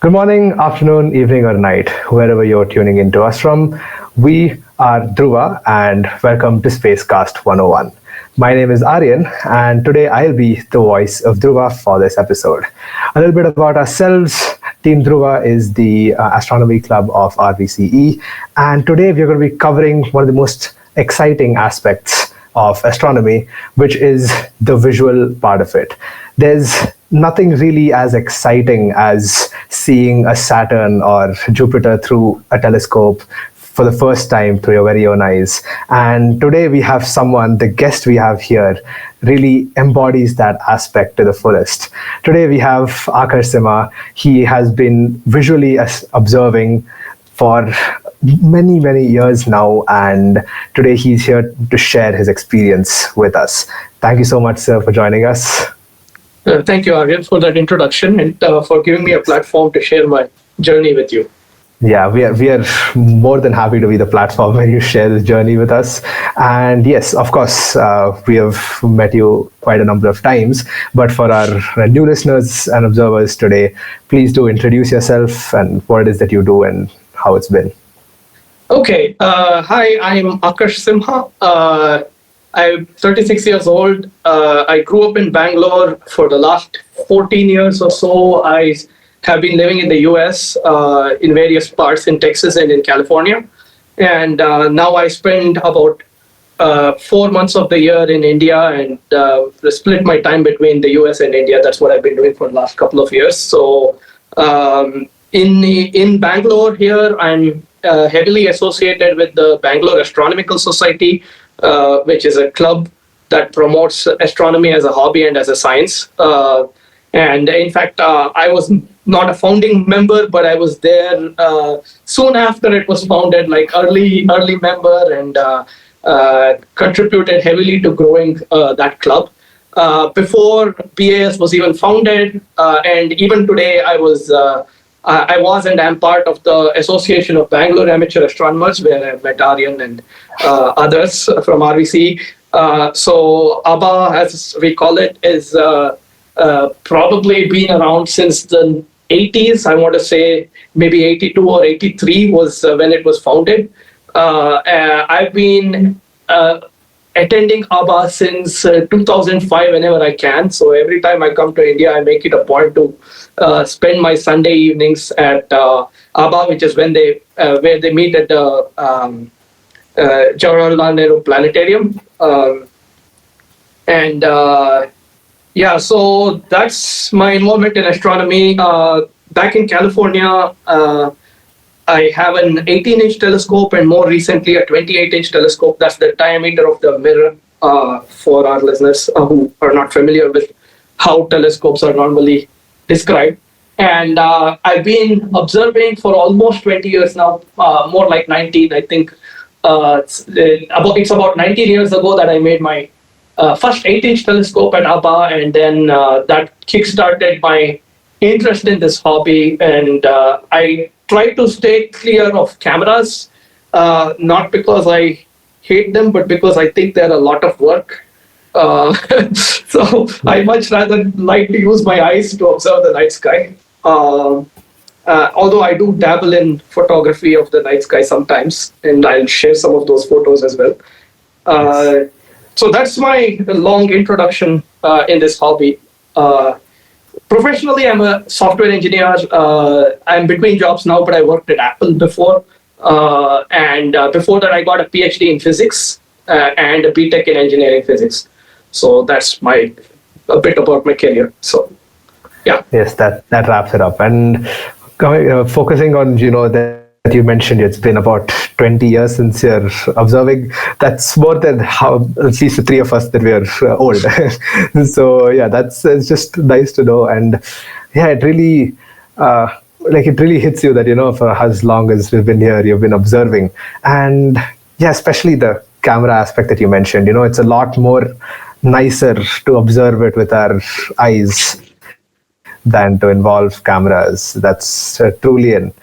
Good morning, afternoon, evening, or night, wherever you're tuning into us from. We are Dhruva, and welcome to SPACECAST 101. My name is Aryan, and today I'll be the voice of Dhruva for this episode. A little bit about ourselves. Team Dhruva is the astronomy club of RVCE, and today we're going to be covering one of the most exciting aspects of astronomy, which is the visual part of it. There's nothing really as exciting as seeing a Saturn or Jupiter through a telescope for the first time through your very own eyes. And today we have someone, the guest we have here, really embodies that aspect to the fullest. Today we have Akarsh Simha. He has been visually observing for many years now, and today he's here to share his experience with us. Thank you so much, sir, for joining us. Thank you, Aryan, for that introduction and for giving me a platform to share my journey with you. Yeah, we are more than happy to be the platform where you share this journey with us. And yes, of course, we have met you quite a number of times. But for our new listeners and observers today, please do introduce yourself and what it is that you do and how it's been. Okay. Hi, I'm Akarsh Simha. I'm 36 years old. I grew up in Bangalore for the last 14 years or so. I have been living in the US in various parts in Texas and in California. And now I spend about 4 months of the year in India and split my time between the US and India. That's what I've been doing for the last couple of years. So in Bangalore here, I'm heavily associated with the Bangalore Astronomical Society, which is a club that promotes astronomy as a hobby and as a science. And in fact, I was not a founding member, but I was there soon after it was founded, like early member, and contributed heavily to growing that club. Before BAS was even founded, and even today, I was and am part of the Association of Bangalore Amateur Astronomers, where I met Aryan and others from RVC. So ABAA, as we call it, is probably been around since the 80s. I want to say maybe 82 or 83 was when it was founded. I've been attending ABAA since 2005 whenever I can. So every time I come to India, I make it a point to spend my Sunday evenings at ABAA, which is when where they meet at the Jawaharlal Nehru Planetarium. Yeah, so that's my involvement in astronomy. Back in California, I have an 18-inch telescope and more recently a 28-inch telescope. That's the diameter of the mirror for our listeners who are not familiar with how telescopes are normally described. And I've been observing for almost 20 years now, more like 19, I think. It's about 19 years ago that I made my first 8-inch telescope at ABAA, and then that kickstarted my interest in this hobby. And I try to stay clear of cameras, not because I hate them, but because I think they're a lot of work. So I much rather like to use my eyes to observe the night sky. Although I do dabble in photography of the night sky sometimes, and I'll share some of those photos as well. So that's my long introduction in this hobby. Professionally, I'm a software engineer. I'm between jobs now, but I worked at Apple before. And before that, I got a PhD in physics and a BTech in engineering physics. So that's a bit about my career. So, yeah. Yes, that wraps it up. And focusing on, that you mentioned it's been about 20 years since you're observing. That's more than how at least the three of us that we are old. So yeah, it's just nice to know. And yeah, it really it really hits you that for as long as we've been here, you've been observing. And yeah, especially the camera aspect that you mentioned. It's a lot more nicer to observe it with our eyes than to involve cameras. That's truly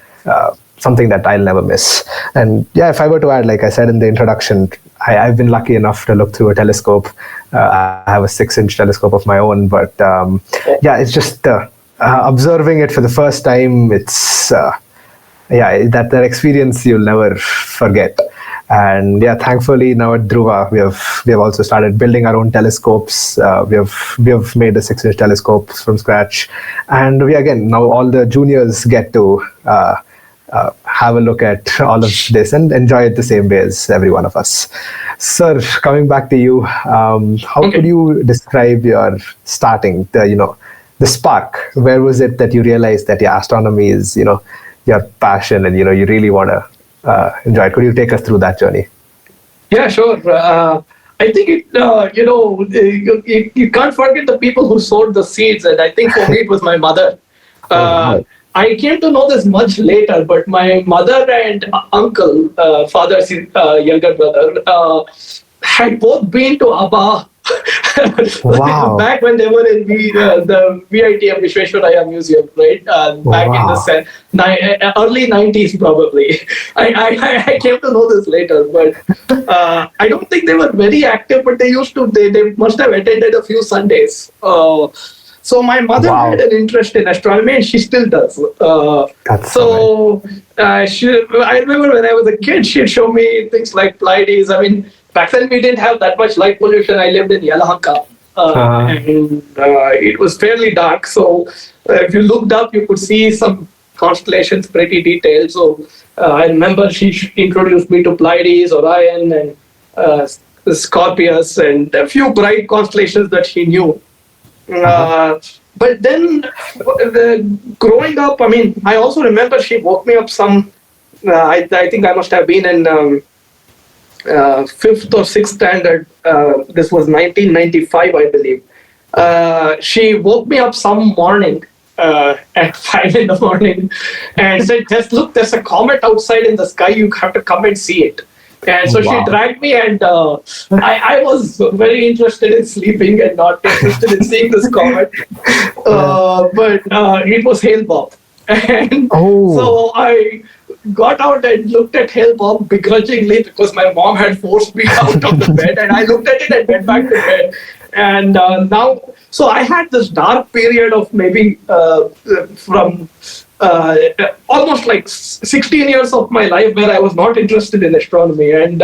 something that I'll never miss. And yeah, if I were to add, like I said in the introduction, I've been lucky enough to look through a telescope. I have a 6-inch telescope of my own, but yeah, it's just the observing it for the first time, it's yeah, that experience you'll never forget. And yeah, thankfully now at Dhruva we have also started building our own telescopes. We have made a 6-inch telescope from scratch, and we again now all the juniors get to have a look at all of this and enjoy it the same way as every one of us. Sir, coming back to you, how could you describe your starting, the spark? Where was it that you realized that astronomy is, your passion, and you really want to enjoy it? Could you take us through that journey? Yeah, sure. I think you can't forget the people who sowed the seeds, and I think for me it was my mother. Wow. I came to know this much later, but my mother and uncle, father's younger brother, had both been to ABAA. Wow. Back when they were in the VITM Vishweshwaraya Museum, right? Back in the early 90s, probably. I came to know this later, but I don't think they were very active, but they used to, they must have attended a few Sundays. So my mother had an interest in astronomy, and she still does. I remember when I was a kid, she'd show me things like Pleiades. I mean, back then we didn't have that much light pollution. I lived in Yelahanka, and it was fairly dark. So if you looked up, you could see some constellations pretty detailed. So I remember she introduced me to Pleiades, Orion, and Scorpius, and a few bright constellations that she knew. But then, growing up, I mean, I also remember she woke me up some. I think I must have been in 5th or 6th standard. This was 1995, I believe. She woke me up some morning at 5 in the morning and said, "Just look, there's a comet outside in the sky. You have to come and see it." And so she dragged me, and I was very interested in sleeping and not interested in seeing this comet. But it was Hale-Bopp. And so I got out and looked at Hale-Bopp begrudgingly because my mom had forced me out of the bed, and I looked at it and went back to bed. And so I had this dark period of maybe from almost like 16 years of my life where I was not interested in astronomy, and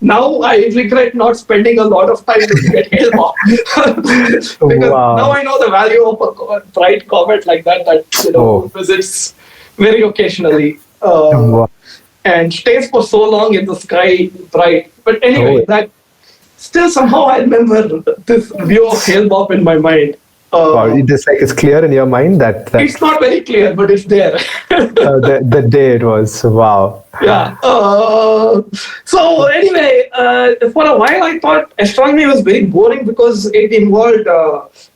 now I regret not spending a lot of time looking at Hale-Bopp because now I know the value of a bright comet like that visits very occasionally and stays for so long in the sky bright. But anyway, that still somehow I remember this view of Hale-Bopp in my mind. It's clear in your mind that it's not very clear, but it's there. The day it was. Wow. Yeah. So anyway, for a while I thought astronomy was very boring because it involved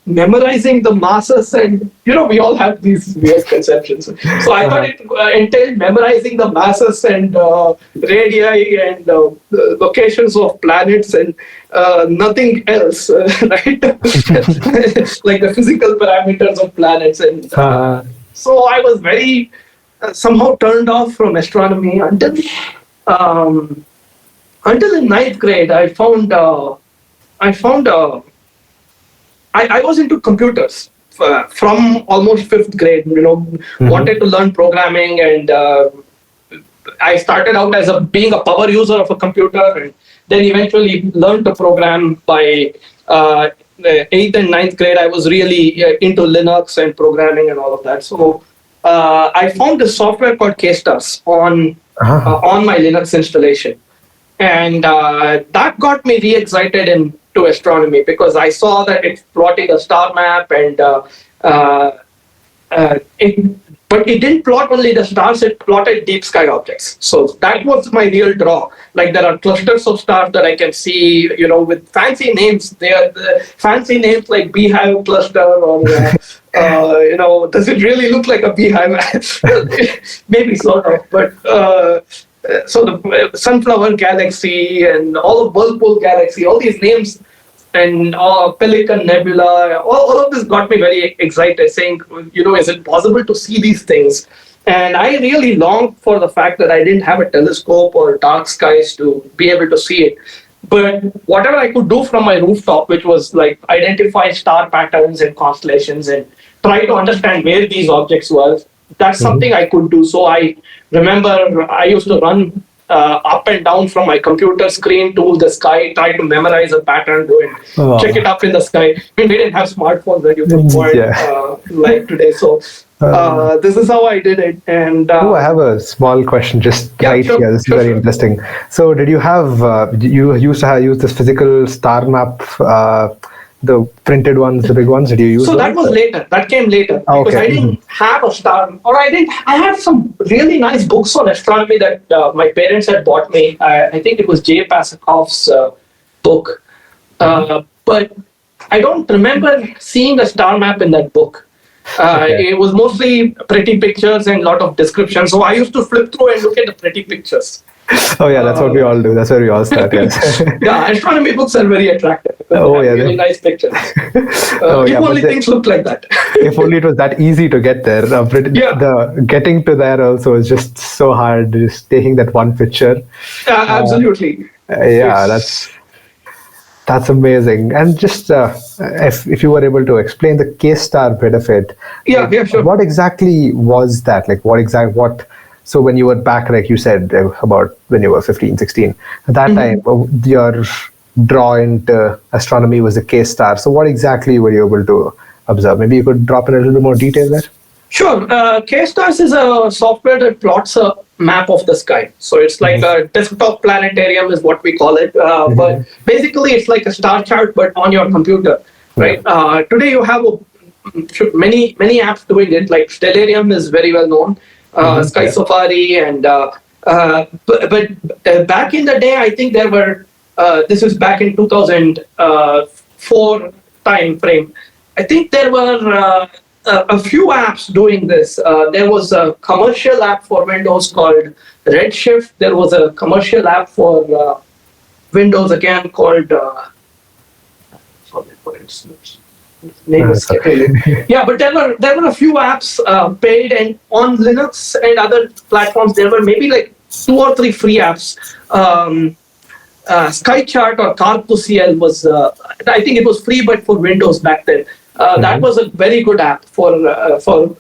memorizing the masses, and we all have these weird conceptions. So I thought it entailed memorizing the masses and radii and locations of planets and nothing else, right? Like the physical parameters of planets, and so I was very somehow turned off from astronomy until in 9th grade. I was into computers from almost 5th grade. Wanted to learn programming, and I started out as being a power user of a computer, and then eventually learned to program by 8th and 9th grade. I was really into Linux and programming and all of that. So I found this software called KStars on my Linux installation, and that got me re-excited into astronomy because I saw that it's plotting a star map, and but it didn't plot only the stars, it plotted deep sky objects. So that was my real draw. Like, there are clusters of stars that I can see, with fancy names. They are the fancy names like beehive cluster, or, does it really look like a beehive? Maybe sort of, but so the Sunflower Galaxy and all of Whirlpool Galaxy, all these names, and Pelican Nebula, all of this got me very excited, saying, is it possible to see these things? And I really longed for the fact that I didn't have a telescope or dark skies to be able to see it. But whatever I could do from my rooftop, which was like identify star patterns and constellations and try to understand where these objects were. That's something I could do. So I remember I used to run up and down from my computer screen to the sky, try to memorize a pattern, go and check it up in the sky. I mean, we didn't have smartphones that you could point like today. So this is how I did it. And I have a small question just here. This is very interesting. So did you have, you used to use this physical star map, the printed ones, the big ones? Did you use So that was later. That came later. Because I didn't have a star, or I had some really nice books on astronomy that my parents had bought me. I think it was J. Pasakov's book. But I don't remember seeing a star map in that book. It was mostly pretty pictures and a lot of descriptions. So I used to flip through and look at the pretty pictures. Oh yeah, that's what we all do. That's where we all start. Yes. Yeah, astronomy books are very attractive. Really nice pictures. If only things looked like that. If only it was that easy to get there. The getting to there also is just so hard. Just taking that one picture. Absolutely. That's amazing. And just if you were able to explain the KStar bit of it. Yeah, sure. What exactly was that? Like what? So when you were back, like you said, about when you were 15, 16, at that time, your draw into astronomy was the KStar. So what exactly were you able to observe? Maybe you could drop in a little bit more detail there? Sure. KStars is a software that plots a map of the sky. So it's like a desktop planetarium is what we call it. But basically, it's like a star chart, but on your computer, right? Today, you have many apps doing it. Like Stellarium is very well known. Sky Safari and but back in the day, I think there were this was back in 2004 time frame. I think there were a few apps doing this. There was a commercial app for Windows called Redshift. There was a commercial app for Windows again called yeah, but there were a few apps paid, and on Linux and other platforms there were maybe like 2 or 3 free apps. SkyChart or Carp2CL was I think it was free, but for Windows back then. That was a very good app for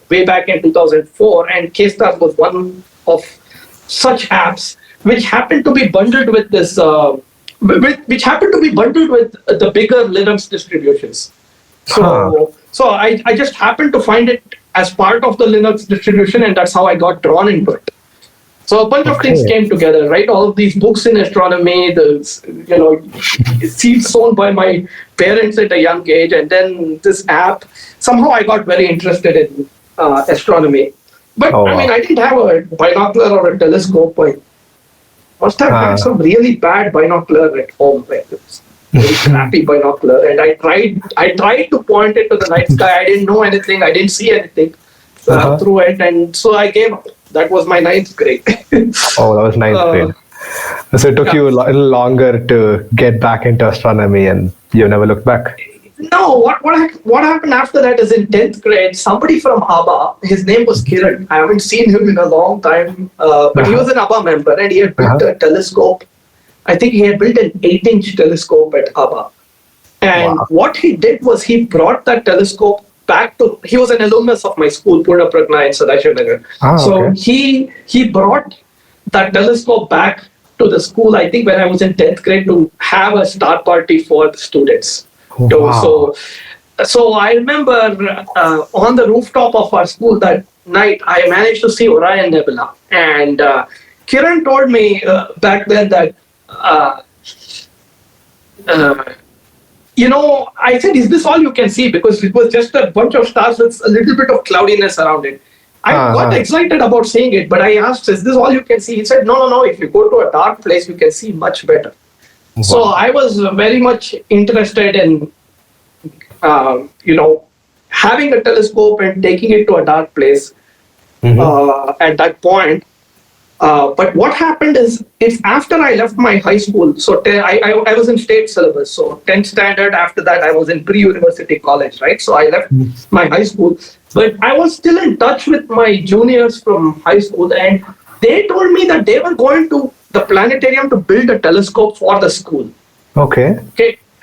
way back in 2004, and KStars was one of such apps which happened to be bundled with this which happened to be bundled with the bigger Linux distributions. So I just happened to find it as part of the Linux distribution, and that's how I got drawn into it. So a bunch of things came together, right? All of these books in astronomy, seeds sown by my parents at a young age, and then this app. Somehow I got very interested in astronomy. But I mean, I didn't have a binocular or a telescope. I must have had some really bad binocular at home. Like this. Very crappy binocular, and I tried to point it to the night sky. I didn't know anything. I didn't see anything through it, and so I gave up. That was my 9th grade. Oh, that was 9th grade. So it took you a little longer to get back into astronomy, and you never looked back. No, what happened after that is in 10th grade, somebody from ABAA, his name was Kiran. I haven't seen him in a long time, but he was an ABAA member, and he had built a telescope. I think he had built an 8-inch telescope at ABAA. And what he did was he brought that telescope back to, he was an alumnus of my school, Purna Pragna in Sadashivanagar. So he brought that telescope back to the school, I think when I was in 10th grade, to have a star party for the students. So I remember on the rooftop of our school that night, I managed to see Orion Nebula. And Kiran told me back then that I said, is this all you can see? Because it was just a bunch of stars with a little bit of cloudiness around it. I got excited about seeing it, but I asked, is this all you can see? He said, no. If you go to a dark place, you can see much better. Wow. So I was very much interested in, having a telescope and taking it to a dark place at that point. But what happened is, it's after I left my high school. So I was in state syllabus. So 10th standard, after that, I was in pre-university college, right? So I left my high school. But I was still in touch with my juniors from high school. And they told me that they were going to the planetarium to build a telescope for the school. Okay.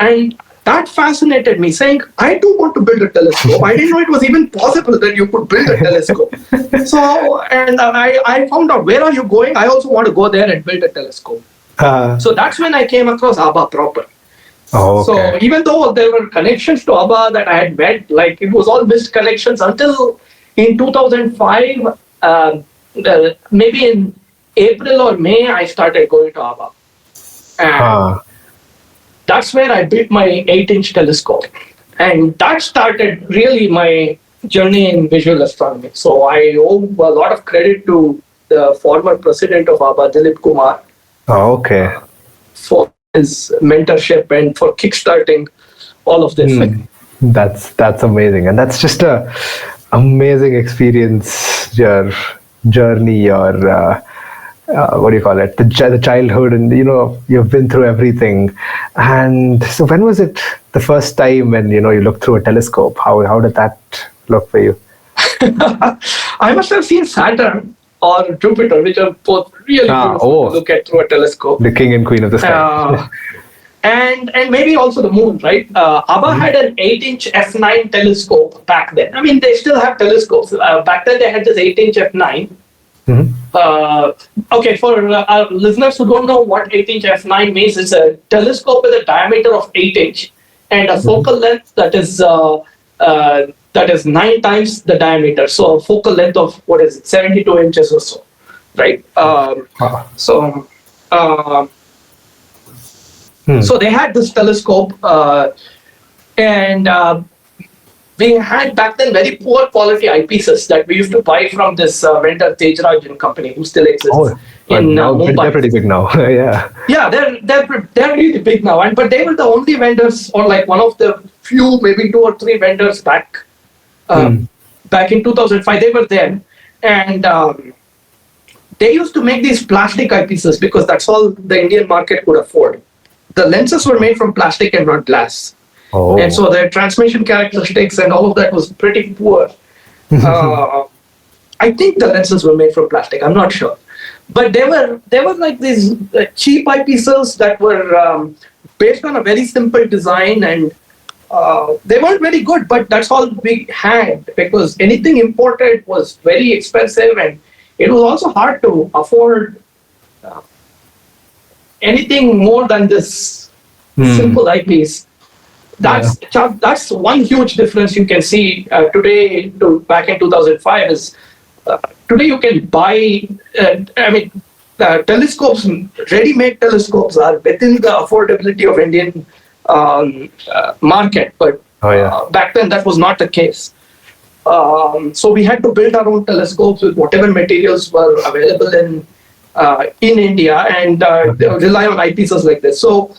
And that fascinated me, saying, I do want to build a telescope. I didn't know it was even possible that you could build a telescope. So, and I found out, where are you going? I also want to go there and build a telescope. So that's when I came across ABAA proper. Oh, okay. So even though there were connections to ABAA that I had met, like it was all missed connections until in 2005, maybe in April or May, I started going to ABAA. And that's where I built my 8-inch telescope. And that started really my journey in visual astronomy. So I owe a lot of credit to the former president of ABAA, Dilip Kumar. Oh, okay. For his mentorship and for kickstarting all of this. That's amazing, and that's just a amazing experience. Your journey, your what do you call it? The childhood, and you've been through everything. And so, when was it the first time when you looked through a telescope? How did that look for you? I must have seen Saturn or Jupiter, which are both really beautiful to look at through a telescope. The king and queen of the sky. And maybe also the moon, right? ABAA had an 8-inch f9 telescope back then. I mean, they still have telescopes. Back then, they had this 8-inch f9. Okay, for our listeners who don't know what 8-inch f9 means, it's a telescope with a diameter of 8-inch and a focal length that is 9 times the diameter. So a focal length of 72 inches or so, right? So they had this telescope, and we had back then very poor quality eyepieces that we used to buy from this vendor Tejraj and company, who still exists in Mumbai. They're pretty big now. Yeah, they're really big now, but they were the only vendors, or like one of the few, maybe 2 or 3 vendors back in 2005. They were there, and they used to make these plastic eyepieces because that's all the Indian market could afford. The lenses were made from plastic and not glass. And so their transmission characteristics and all of that was pretty poor. I think the lenses were made from plastic. I'm not sure. But they were like these cheap eyepieces that were based on a very simple design, and they weren't very good, but that's all we had, because anything imported was very expensive, and it was also hard to afford anything more than this simple eyepiece. That's one huge difference you can see today to back in 2005 is today you can buy, telescopes, ready-made telescopes are within the affordability of Indian market, but back then that was not the case. So we had to build our own telescopes with whatever materials were available in India, and rely on eyepieces like this. So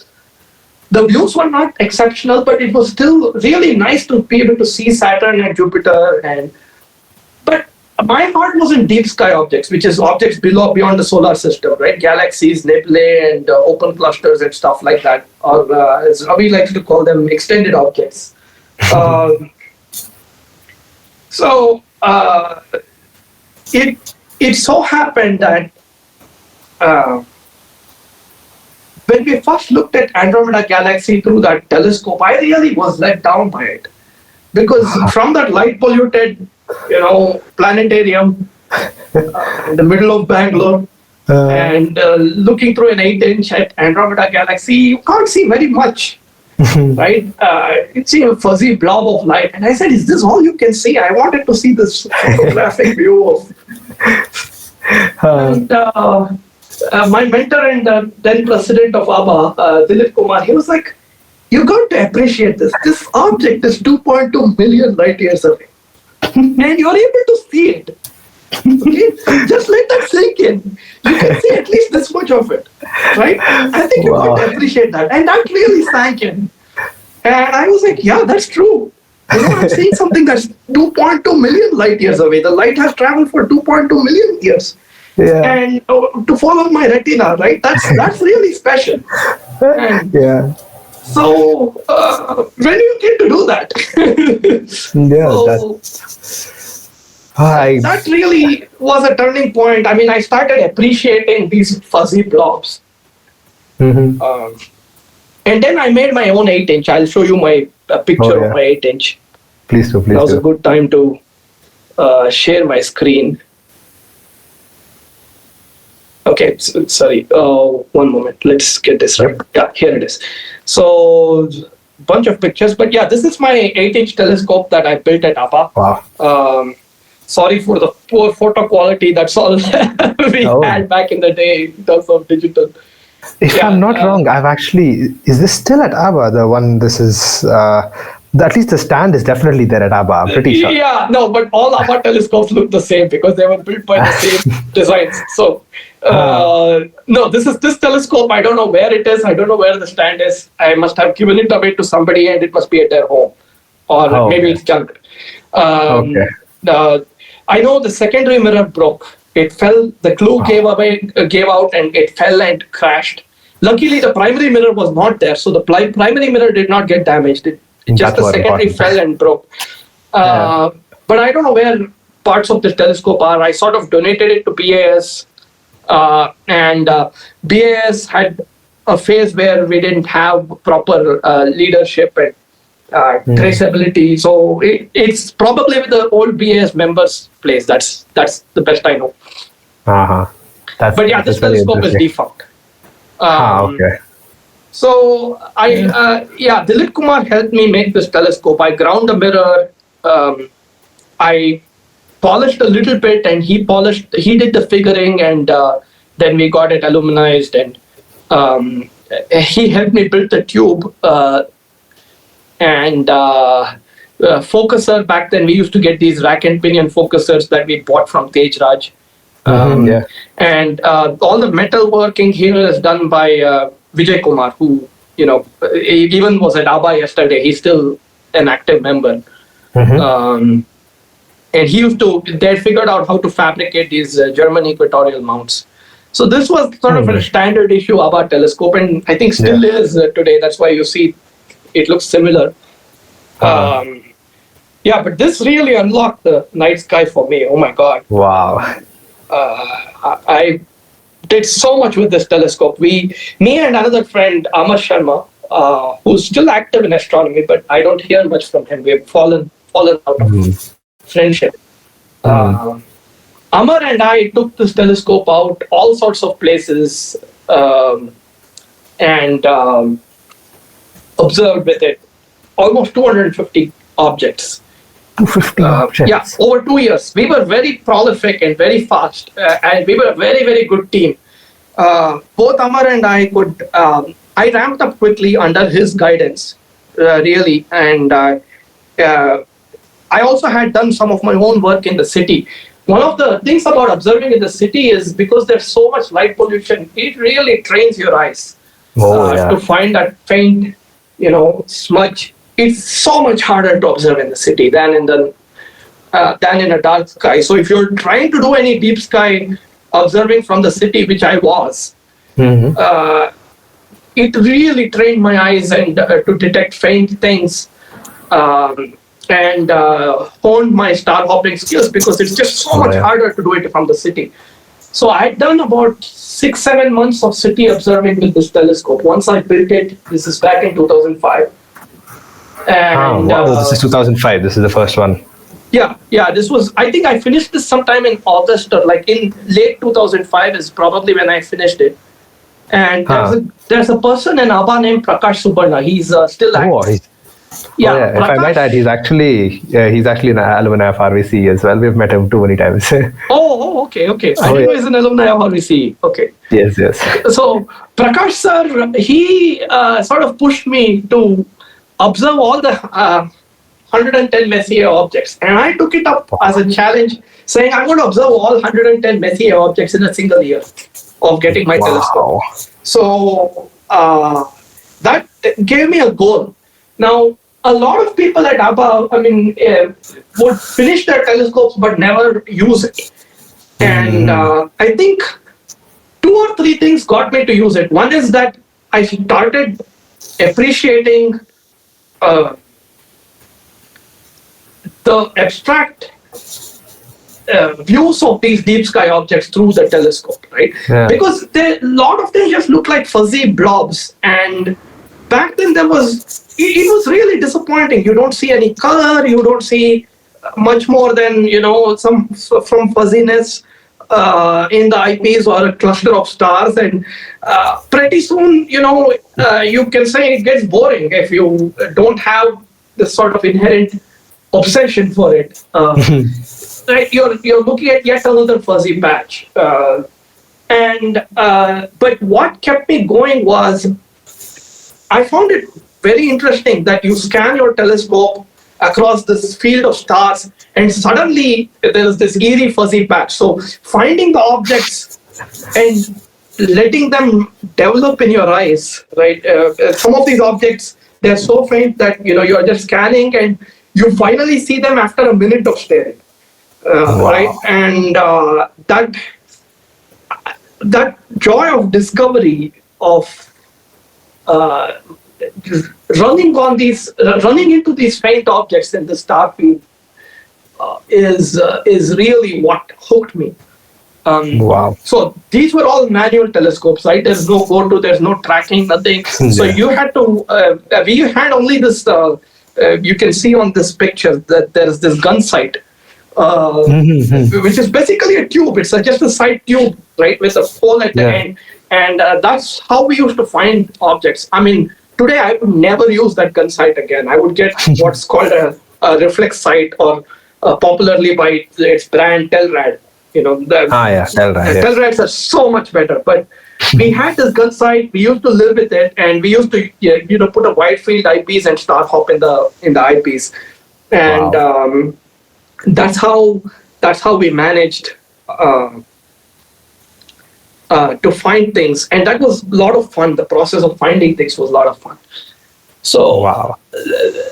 the views were not exceptional, but it was still really nice to be able to see Saturn and Jupiter. But my heart was in deep sky objects, which is objects beyond the solar system, right? Galaxies, nebulae, and open clusters and stuff like that, or as Ravi likes to call them, extended objects. It so happened that when we first looked at Andromeda Galaxy through that telescope, I really was let down by it, because from that light polluted, planetarium in the middle of Bangalore, and looking through an 8-inch at Andromeda Galaxy, you can't see very much, right? You see a fuzzy blob of light, and I said, "Is this all you can see?" I wanted to see this photographic view of. And my mentor and then president of ABAA, Dilip Kumar, he was like, "You got to appreciate this. This object is 2.2 million light years away, and you're able to see it. Okay, just let that sink in. You can see at least this much of it, right? I think you got to appreciate that." And that really sank in. And I was like, "Yeah, that's true. I'm seeing something that's 2.2 million light years away. The light has traveled for 2.2 million years." And to follow my retina, right? That's really special. And so when you get to do that, that really was a turning point. I mean, I started appreciating these fuzzy blobs. And then I made my own 8-inch. I'll show you my picture of my 8-inch. Please do. That was a good time to share my screen. Okay, sorry. One moment. Let's get this right. Yeah, here it is. So, bunch of pictures. But yeah, this is my 8-inch telescope that I built at ABAA. Wow. Sorry for the poor photo quality. That's all we had back in the day in terms of digital. If I'm not wrong, is this still at ABAA? The one, this is, at least the stand is definitely there at ABAA, I'm pretty sure. Yeah, no, but all ABAA telescopes look the same because they were built by the same designs. So, no, this telescope, I don't know where it is. I don't know where the stand is. I must have given it away to somebody and it must be at their home. Or maybe it's junk. I know the secondary mirror broke. It fell, the glue gave out and it fell and crashed. Luckily, the primary mirror was not there. So the primary mirror did not get damaged. Just the secondary fell and broke. But I don't know where parts of this telescope are. I sort of donated it to BAS. And BAS had a phase where we didn't have proper leadership and traceability. So it's probably with the old BAS members' place. That's the best I know. But yeah, this telescope is defunct. So Dilip Kumar helped me make this telescope. I ground the mirror. I polished a little bit, and he did the figuring, and then we got it aluminized, and he helped me build the tube. And focuser, back then we used to get these rack and pinion focusers that we bought from Tej Raj. And all the metal working here is done by Vijay Kumar, who, even was at ABAA yesterday. He's still an active member. And they figured out how to fabricate these German equatorial mounts. So this was sort of a standard issue ABAA telescope, and I think still is today. That's why you see it looks similar. But this really unlocked the night sky for me. Oh my God. Wow. I did so much with this telescope. Me and another friend, Amar Sharma, who's still active in astronomy, but I don't hear much from him. We've fallen out of friendship. Amar and I took this telescope out all sorts of places and observed with it almost 250 objects. 250 objects? Yeah, over 2 years. We were very prolific and very fast, and we were a very, very good team. Both Amar and I I ramped up quickly under his guidance, really, and I also had done some of my own work in the city. One of the things about observing in the city is because there's so much light pollution, it really trains your eyes to find that faint, smudge. It's so much harder to observe in the city than in a dark sky. So if you're trying to do any deep sky observing from the city, which I was, it really trained my eyes and to detect faint things. And honed my star hopping skills because it's just so much harder to do it from the city. So I had done about 6-7 months of city observing with this telescope. Once I built it, this is back in 2005. And this is 2005. This is the first one. Yeah. This was. I think I finished this sometime in August or like in late 2005 is probably when I finished it. And there's a person in ABAA named Prakash Subarna. He's still active. If I might add, he's actually an alumni of RVC as well. We've met him too many times. Okay. I didn't know he's an alumni of RVC. Okay. Yes. So Prakash sir, he sort of pushed me to observe all the 110 Messier objects, and I took it up as a challenge, saying I'm going to observe all 110 Messier objects in a single year of getting my telescope. So that gave me a goal. Now, a lot of people at ABAA, would finish their telescopes but never use it. And I think 2 or 3 things got me to use it. One is that I started appreciating the abstract views of these deep sky objects through the telescope, right? Because a lot of them just look like fuzzy blobs, and back then it was really disappointing. You don't see any color, you don't see much more than some from fuzziness in the eyepiece or a cluster of stars, and pretty soon you can say it gets boring if you don't have this sort of inherent obsession for it. Right, you're looking at yet another fuzzy patch, but what kept me going was I found it very interesting that you scan your telescope across this field of stars, and suddenly there is this eerie fuzzy patch. So finding the objects and letting them develop in your eyes, right? Some of these objects, they're so faint that you're just scanning, and you finally see them after a minute of staring, Wow. right? And that joy of discovery of uh, running into these faint objects in the star field is really what hooked me. Wow. So these were all manual telescopes, right? There's no go-to, there's no tracking, nothing. So Yeah. you had to. We had only this. You can see on this picture that there's this gun sight, which is basically a tube. It's just a side tube, right, with a hole at the Yeah. end, and that's how we used to find objects. I mean, today I would never use that gun sight again. I would get what's called a reflex sight, or popularly by its brand Telrad. Telrads are so much better, but we had this gun sight. We used to live with it, and we used to put a wide field eyepiece and star hop in the eyepiece, and that's how we managed to find things, and that was a lot of fun. The process of finding things was a lot of fun. So Wow.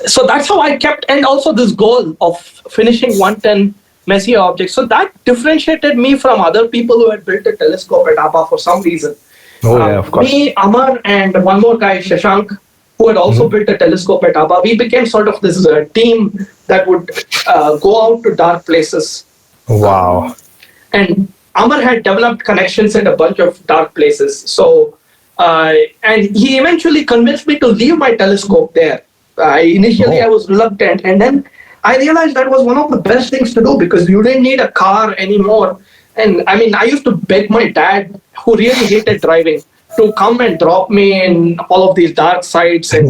so that's how I kept, and also this goal of finishing 110 Messier objects. So that differentiated me from other people who had built a telescope at ABAA for some reason. Oh, yeah, of course. Me, Amar, and one more guy, Shashank, who had also built a telescope at ABAA, we became sort of this team that would go out to dark places. Wow. And Amar had developed connections at a bunch of dark places. So, and he eventually convinced me to leave my telescope there. Initially, I was reluctant, and then I realized that was one of the best things to do because you didn't need a car anymore. And I mean, I used to beg my dad, who really hated driving, to come and drop me in all of these dark sites and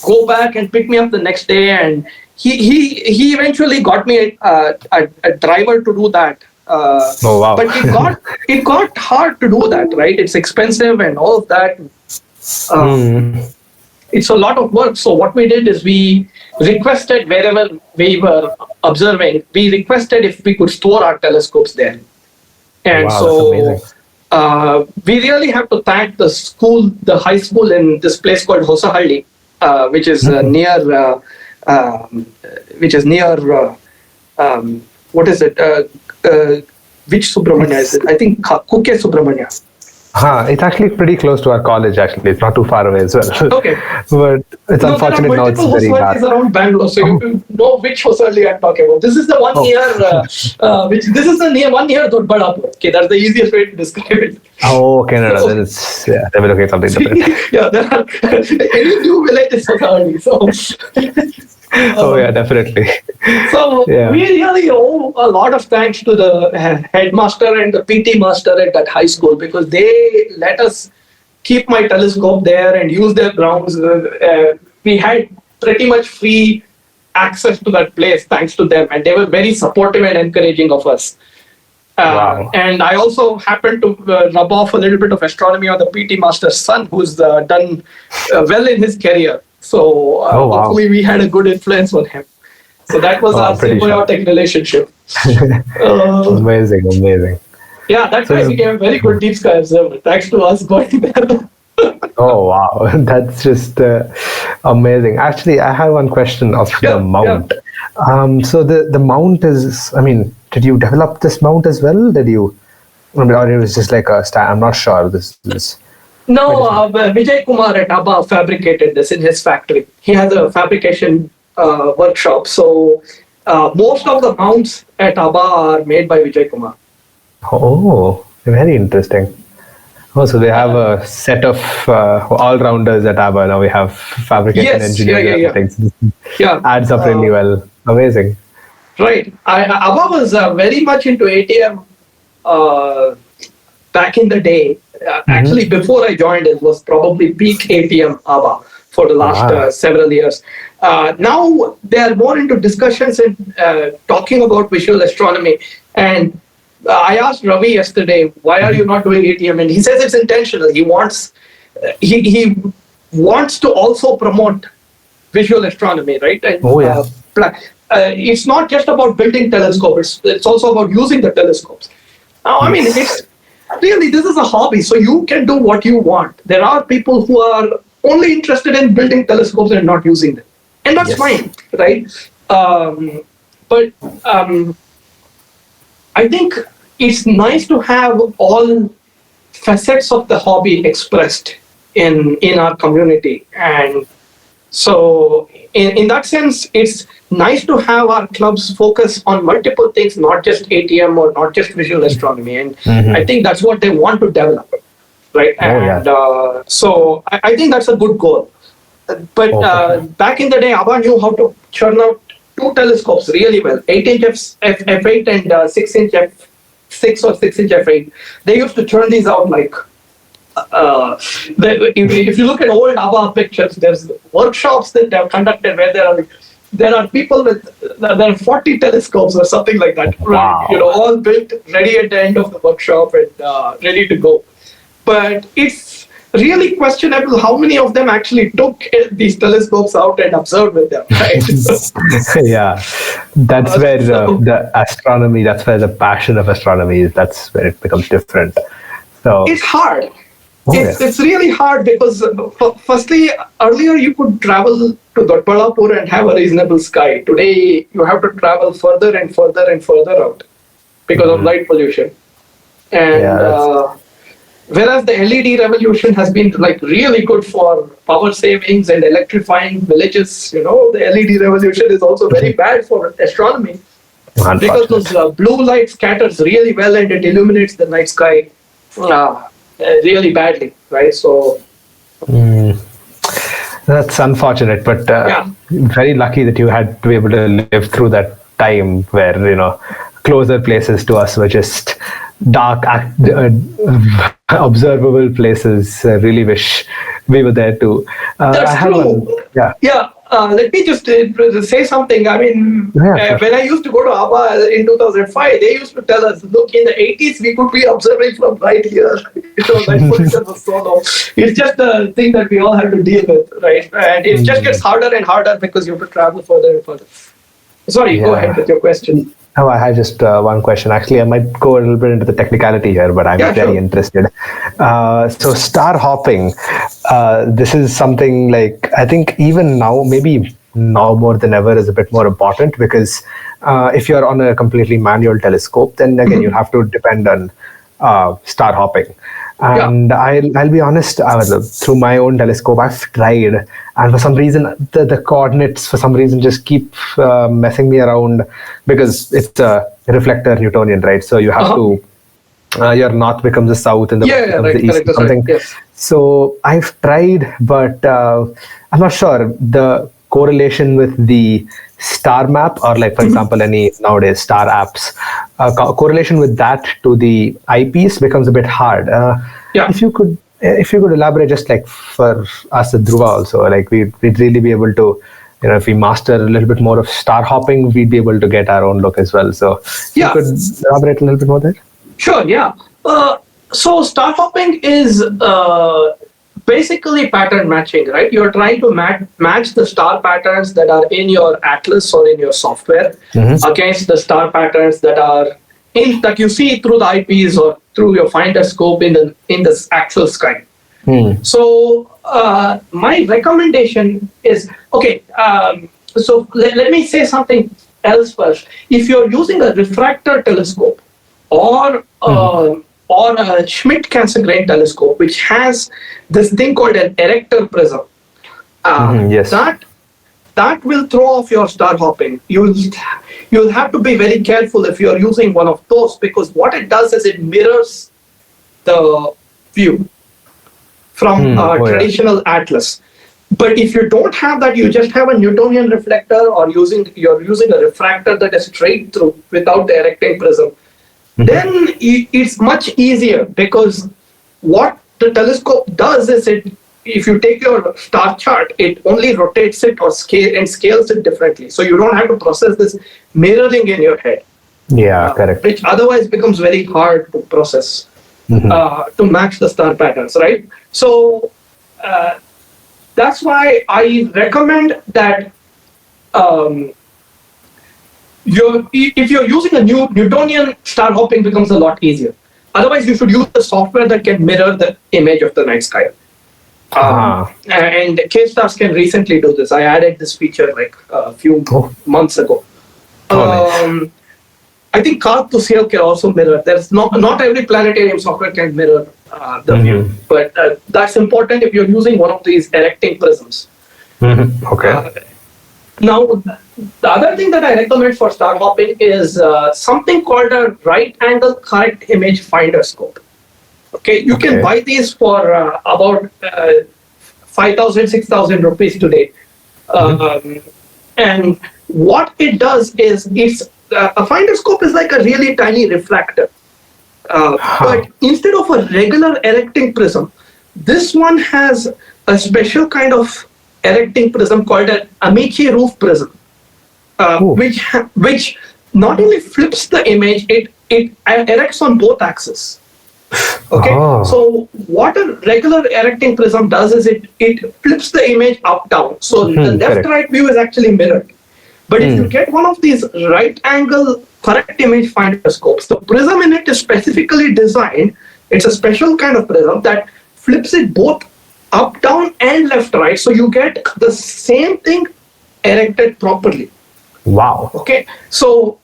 go back and pick me up the next day. And he eventually got me a driver to do that. Oh, wow. But it got hard to do that, right? It's expensive and all of that. It's a lot of work. So what we did is we requested, wherever we were observing, we requested if we could store our telescopes there. And Wow, so that's amazing. we really have to thank the high school in this place called Hosahalli, which is near what is it? Which Subramanya is it? I think Kuke Subramanya. It's actually pretty close to our college, actually. It's not too far away as well. Okay. But it's unfortunate now it's very dark. There are multiple around Bangalore, so you know which Hosahalli I'm talking about. This is the one near one near Dodbadapur. Okay, that's the easiest way to describe it. Oh, Canada. Then it's, they will locate something different. Yeah, there are any new village is Hosahalli. So Oh, yeah, definitely. So Yeah. we really owe a lot of thanks to the headmaster and the PT master at that high school, because they let us keep my telescope there and use their grounds. We had pretty much free access to that place thanks to them, and they were very supportive and encouraging of us. Wow. And I also happened to rub off a little bit of astronomy on the PT master's son, who's done well in his career. So wow. hopefully we had a good influence on him. So that was our pretty sure. symbiotic relationship. Amazing. Yeah, that guy became a very good deep sky observer, thanks to us going there. Oh, wow. That's just amazing. Actually, I have one question of the mount. So the mount is, I mean, did you develop this mount as well? Or it was just like a stand? I'm not sure. No, Vijay Kumar at ABAA fabricated this in his factory. He has a fabrication workshop. So most of the mounts at ABAA are made by Vijay Kumar. Oh, very interesting. Oh, so they have a set of all-rounders at ABBA. Now we have fabrication Yes, engineers and things. yeah. Adds up really well. Amazing. Right. ABBA was very much into ATM back in the day. Actually, before I joined, it was probably peak ATM ABBA for the last several years. Now they are more into discussions and talking about visual astronomy. And I asked Ravi yesterday, why are you not doing ATM? And he says it's intentional. He wants to also promote visual astronomy, right? And, it's not just about building telescopes. It's also about using the telescopes. Now, I mean, it's really, this is a hobby, so you can do what you want. There are people who are only interested in building telescopes and not using them. And that's fine, right? But I think it's nice to have all facets of the hobby expressed in our community. And so in that sense, it's nice to have our clubs focus on multiple things, not just ATM or not just visual astronomy. And I think that's what they want to develop, right? So I think that's a good goal. But back in the day, ABBA knew how to churn out two telescopes really well, 8-inch f8 and 6-inch f6 or 6-inch f8. They used to churn these out like, if you look at old ABBA pictures, there's workshops that they have conducted where there are people with, there are 40 telescopes or something like that, wow. All built, ready at the end of the workshop and ready to go. But it's really questionable how many of them actually took these telescopes out and observed with them, right? Yeah, that's where the astronomy, that's where the passion of astronomy is, that's where it becomes different. So it's hard. It's really hard because, firstly, earlier you could travel to Dobsonian and have a reasonable sky. Today, you have to travel further and further and further out because of light pollution. And whereas the LED revolution has been like really good for power savings and electrifying villages, the LED revolution is also very bad for astronomy because those blue light scatters really well and it illuminates the night sky really badly, right? So that's unfortunate, but very lucky that you had to be able to live through that time where closer places to us were just dark, observable places. I really wish we were there too. That's true. Let me just say something. I mean, when I used to go to ABBA in 2005, they used to tell us, look, in the 80s, we could be observing from right here. Light pollution was so low. It's just the thing that we all have to deal with, right? And it just gets harder and harder because you have to travel further and further. Sorry, go ahead with your question. Oh, I had just one question. Actually, I might go a little bit into the technicality here, but I'm very interested. So star hopping, this is something like, I think even now, maybe now more than ever, is a bit more important because if you're on a completely manual telescope, then again, you have to depend on star hopping. And I'll be honest, through my own telescope, I've tried, and for some reason, the coordinates, for some reason, just keep messing me around because it's a reflector Newtonian, right? So you have to, your north becomes the south and the west becomes the east, something. Yes. So I've tried, but I'm not sure the correlation with the star map or like, for example, any nowadays star apps, correlation with that to the eyepiece becomes a bit hard. If you could elaborate just like for us at Dhruva also, like we'd really be able to, if we master a little bit more of star hopping, we'd be able to get our own look as well. So if you could elaborate a little bit more there. Sure, so star hopping is basically pattern matching, right? You're trying to match the star patterns that are in your atlas or in your software against the star patterns that you see through the eyepiece or through your finder scope in the actual sky. So my recommendation is so let me say something else first. If you're using a refractor telescope or a Schmidt-Cassegrain telescope, which has this thing called an erector prism, that will throw off your star hopping. You'll have to be very careful if you're using one of those, because what it does is it mirrors the view. from traditional atlas. But if you don't have that, you just have a Newtonian reflector, or you're using a refractor that is straight through without the erecting prism, then it's much easier, because what the telescope does is, if you take your star chart, it only rotates it or scales it differently. So you don't have to process this mirroring in your head. Yeah, correct. Which otherwise becomes very hard to process to match the star patterns, right? So that's why I recommend that if you're using a new Newtonian, star hopping becomes a lot easier. Otherwise, you should use the software that can mirror the image of the night sky. And KStars can recently do this. I added this feature like a few months ago. Nice. I think Carp to Seal can also mirror. There's not every planetarium software can mirror the view, but that's important if you're using one of these erecting prisms. Okay. Now, the other thing that I recommend for star hopping is something called a right-angle correct image finder scope. Okay, you can buy these for about 5,000, 6,000 rupees today. And what it does is, a finder scope is like a really tiny refractor. But instead of a regular erecting prism, this one has a special kind of erecting prism called an Amici roof prism, which not only flips the image, it erects on both axes. Okay, so what a regular erecting prism does is it flips the image up down. So the left-right view is actually mirrored. But if you get one of these right-angle correct image finder scopes, the prism in it is specifically designed. It's a special kind of prism that flips it both up, down, and left, right. So you get the same thing erected properly. Wow. Okay, so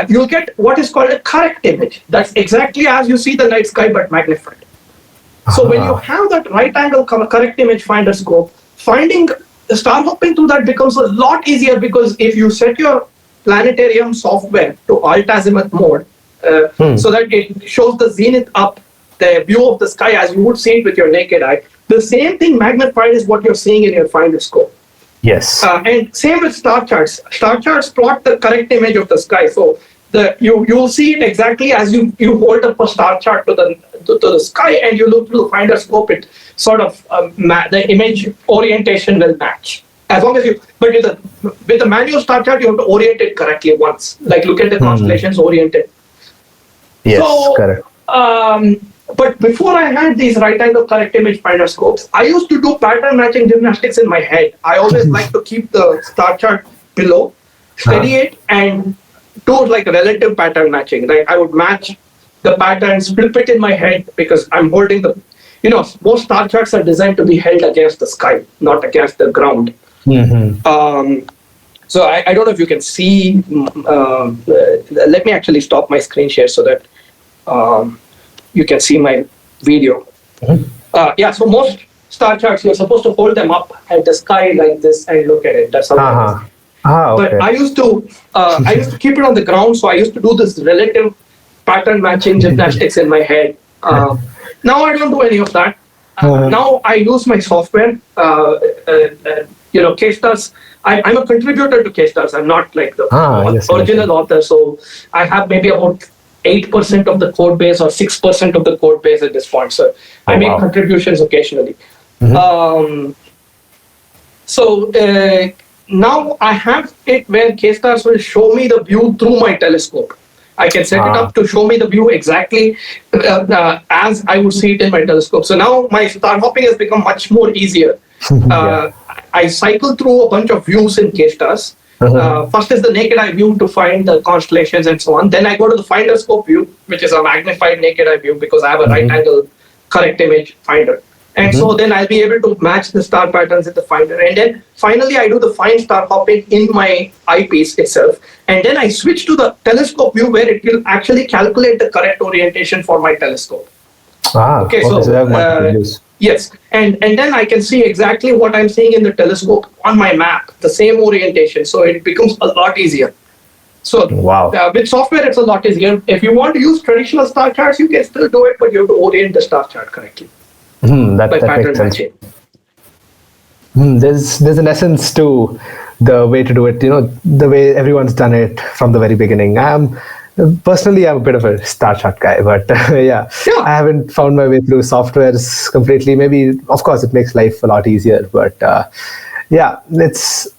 you'll get what is called a correct image. That's exactly as you see the night sky, but magnified. So when you have that right angle correct image finder scope, finding star hopping through that becomes a lot easier, because if you set your planetarium software to alt azimuth mode, so that it shows the zenith up, the view of the sky as you would see it with your naked eye, the same thing magnified is what you're seeing in your finder scope. Yes. And same with star charts. Star charts plot the correct image of the sky. So you'll see it exactly as you hold up a star chart to the sky, and you look through the finder scope. It sort of the image orientation will match. As long as but with the manual star chart, you have to orient it correctly once. Like look at the constellations oriented. Yes, so, correct. But before I had these right-angle correct image finder scopes, I used to do pattern matching gymnastics in my head. I always like to keep the star chart below, steady it, and do like relative pattern matching. Like I would match the patterns, flip it in my head, because I'm holding most star charts are designed to be held against the sky, not against the ground. So I don't know if you can see. Let me actually stop my screen share so that you can see my video. So most star charts, you're supposed to hold them up at the sky like this and look at it. That's how it is. Okay. But I used to keep it on the ground, so I used to do this relative pattern matching gymnastics in my head. Now I don't do any of that. Now I use my software. KStars. I'm a contributor to KStars. I'm not like the original author. So I have maybe about 8% of the code base or 6% of the code base at this point. So I make contributions occasionally. So now I have it where KStars will show me the view through my telescope. I can set it up to show me the view exactly as I would see it in my telescope. So now my star hopping has become much more easier. I cycle through a bunch of views in KStars. First is the naked eye view to find the constellations and so on. Then I go to the finder scope view, which is a magnified naked eye view, because I have a right angle correct image finder. And so then I'll be able to match the star patterns in the finder. And then finally, I do the fine star hopping in my eyepiece itself. And then I switch to the telescope view, where it will actually calculate the correct orientation for my telescope. Yes. And then I can see exactly what I'm seeing in the telescope on my map, the same orientation. So it becomes a lot easier. So with software, it's a lot easier. If you want to use traditional star charts, you can still do it, but you have to orient the star chart correctly. That by makes pattern sense. matching. There's an essence to the way to do it. The way everyone's done it from the very beginning. Personally, I'm a bit of a star chart guy, but yeah, Yeah. I haven't found my way through softwares completely. Maybe, of course, it makes life a lot easier, but yeah, that's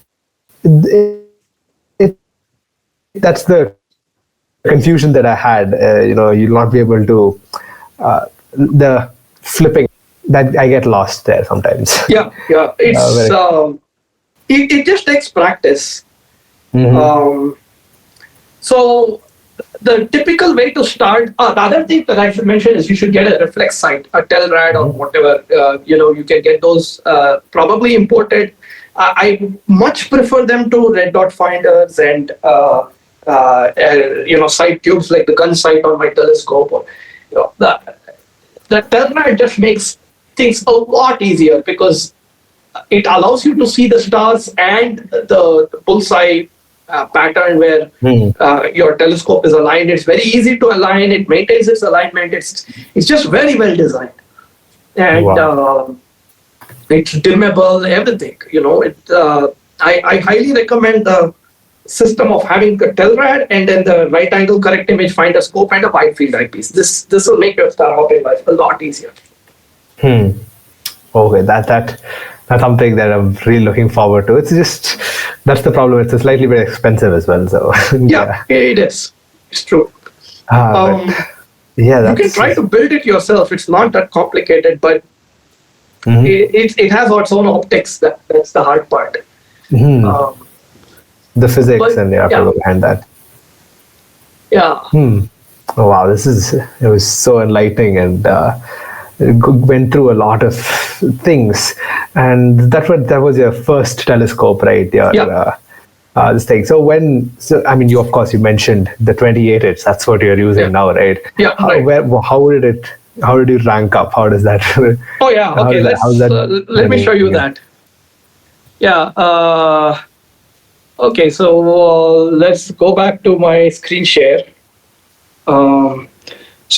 the confusion that I had. You'll not be able to the flipping that I get lost there sometimes. Yeah. It's it just takes practice. So the typical way to start. The other thing that I should mention is you should get a reflex sight, a Telrad or whatever. You can get those probably imported. I much prefer them to red dot finders and sight tubes like the gun sight on my telescope. Or the Telrad just makes things a lot easier because it allows you to see the stars and the bullseye pattern where your telescope is aligned. It's very easy to align. It maintains its alignment. It's just very well designed, and it's dimmable. Everything. I highly recommend the system of having the Telrad and then the right angle correct image finder scope and a wide field eyepiece. This will make your star hopping life a lot easier. Okay, that's something that I'm really looking forward to. It's just that's the problem. It's slightly very expensive as well. So yeah, it is. It's true. You can try to build it yourself. It's not that complicated, but it has its own optics. That's the hard part. The physics and the article behind that. Yeah. Oh wow, it was so enlightening and went through a lot of things. And that was your first telescope, right? This thing. So you of course you mentioned the 28-inch. That's what you're using now, right? Yeah. How did you rank up? How does that? Oh yeah. Okay. Let me show you that. Yeah. Okay. So let's go back to my screen share. So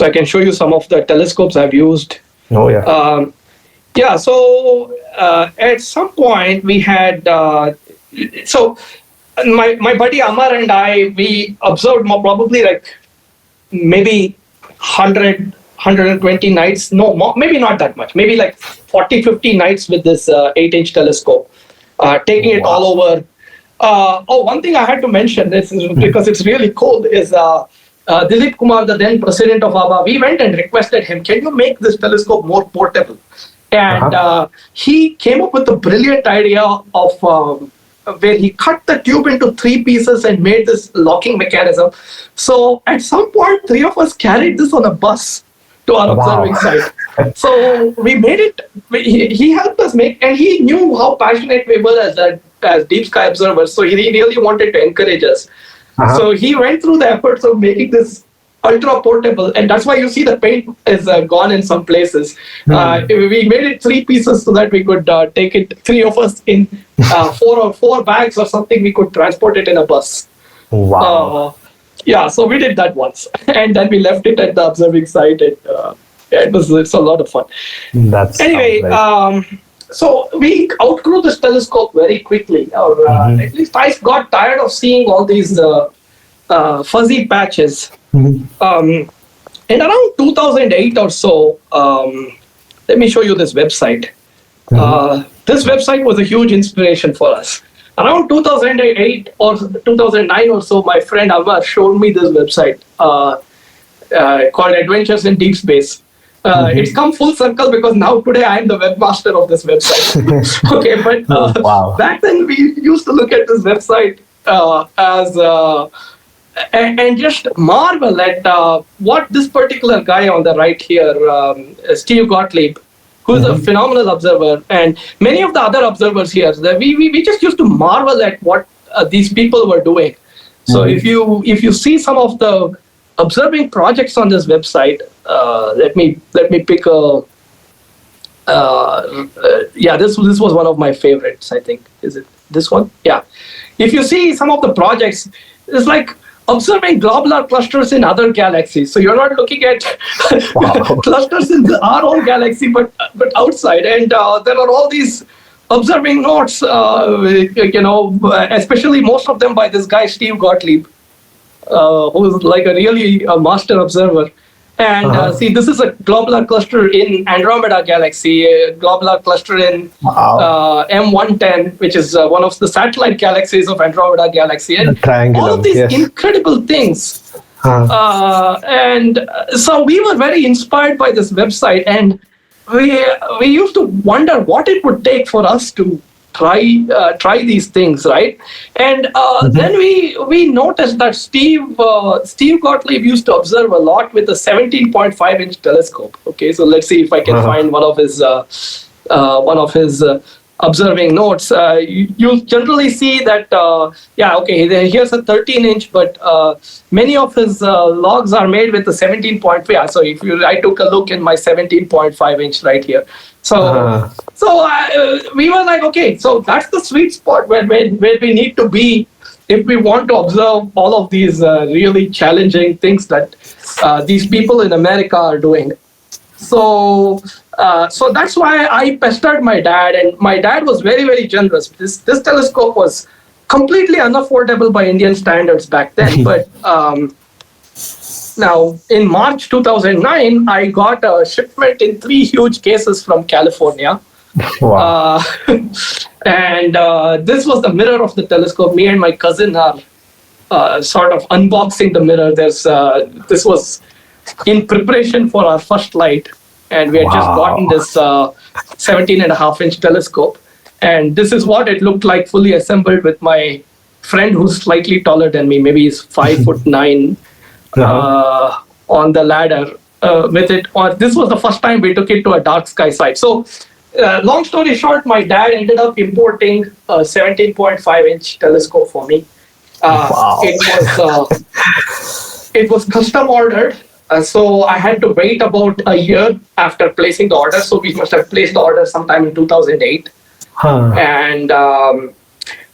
I can show you some of the telescopes I've used. Oh yeah. So at some point we had my buddy Amar and we observed probably like maybe 120 nights. No, maybe not that much. Maybe like 40-50 nights with this 8-inch telescope, taking it all over. One thing I had to mention, this is because it's really cool, is Dilip Kumar, the then president of ABAA, we went and requested him, can you make this telescope more portable? And he came up with a brilliant idea of where he cut the tube into 3 pieces and made this locking mechanism. So at some point, 3 of us carried this on a bus to our observing site. So we made it, he helped us make, and he knew how passionate we were as deep sky observers. So he really wanted to encourage us. So he went through the efforts of making this ultra portable, and that's why you see the paint is gone in some places. We made it 3 pieces so that we could take it, 3 of us in 4 bags or something. We could transport it in a bus. Wow. So we did that once, and then we left it at the observing site. And it's a lot of fun. So we outgrew this telescope very quickly, or at least I got tired of seeing all these fuzzy patches. And around 2008 or so, let me show you this website. This website was a huge inspiration for us. Around 2008 or 2009 or so, my friend Amar showed me this website called Adventures in Deep Space. It's come full circle because now today I am the webmaster of this website. Okay, but back then we used to look at this website and just marvel at what this particular guy on the right here, Steve Gottlieb, who is a phenomenal observer, and many of the other observers here, we just used to marvel at what these people were doing. So if you see some of the observing projects on this website, let me pick a. This was one of my favorites. I think, is it this one? Yeah. If you see some of the projects, it's like observing globular clusters in other galaxies. So you're not looking at Wow. clusters in our own galaxy, but outside. And there are all these observing notes, especially most of them by this guy Steve Gottlieb, who's like a really master observer. And see, this is a globular cluster in Andromeda galaxy, a globular cluster in M110, which is one of the satellite galaxies of Andromeda galaxy. And all of these incredible things. And so we were very inspired by this website, and we used to wonder what it would take for us to try these things, right? And then we noticed that Steve Gottlieb used to observe a lot with a 17.5-inch telescope. Okay, so let's see if I can find one of his observing notes. You'll generally see that here's a 13-inch, but many of his logs are made with the 17.5. Yeah, so I took a look in my 17.5-inch right here. So we were like, okay, so that's the sweet spot where we need to be if we want to observe all of these really challenging things that these people in America are doing. So that's why I pestered my dad, and my dad was very, very generous. This telescope was completely unaffordable by Indian standards back then, but now in March 2009, I got a shipment in 3 huge cases from California. Wow. And this was the mirror of the telescope. Me and my cousin are sort of unboxing the mirror. This was in preparation for our first light, and we had just gotten this 17.5-inch telescope. And this is what it looked like fully assembled with my friend who's slightly taller than me. Maybe he's 5'9" on the ladder with it. This was the first time we took it to a dark sky site. So long story short, my dad ended up importing a 17.5-inch telescope for me. It was custom ordered. So I had to wait about a year after placing the order. So we must have placed the order sometime in 2008. And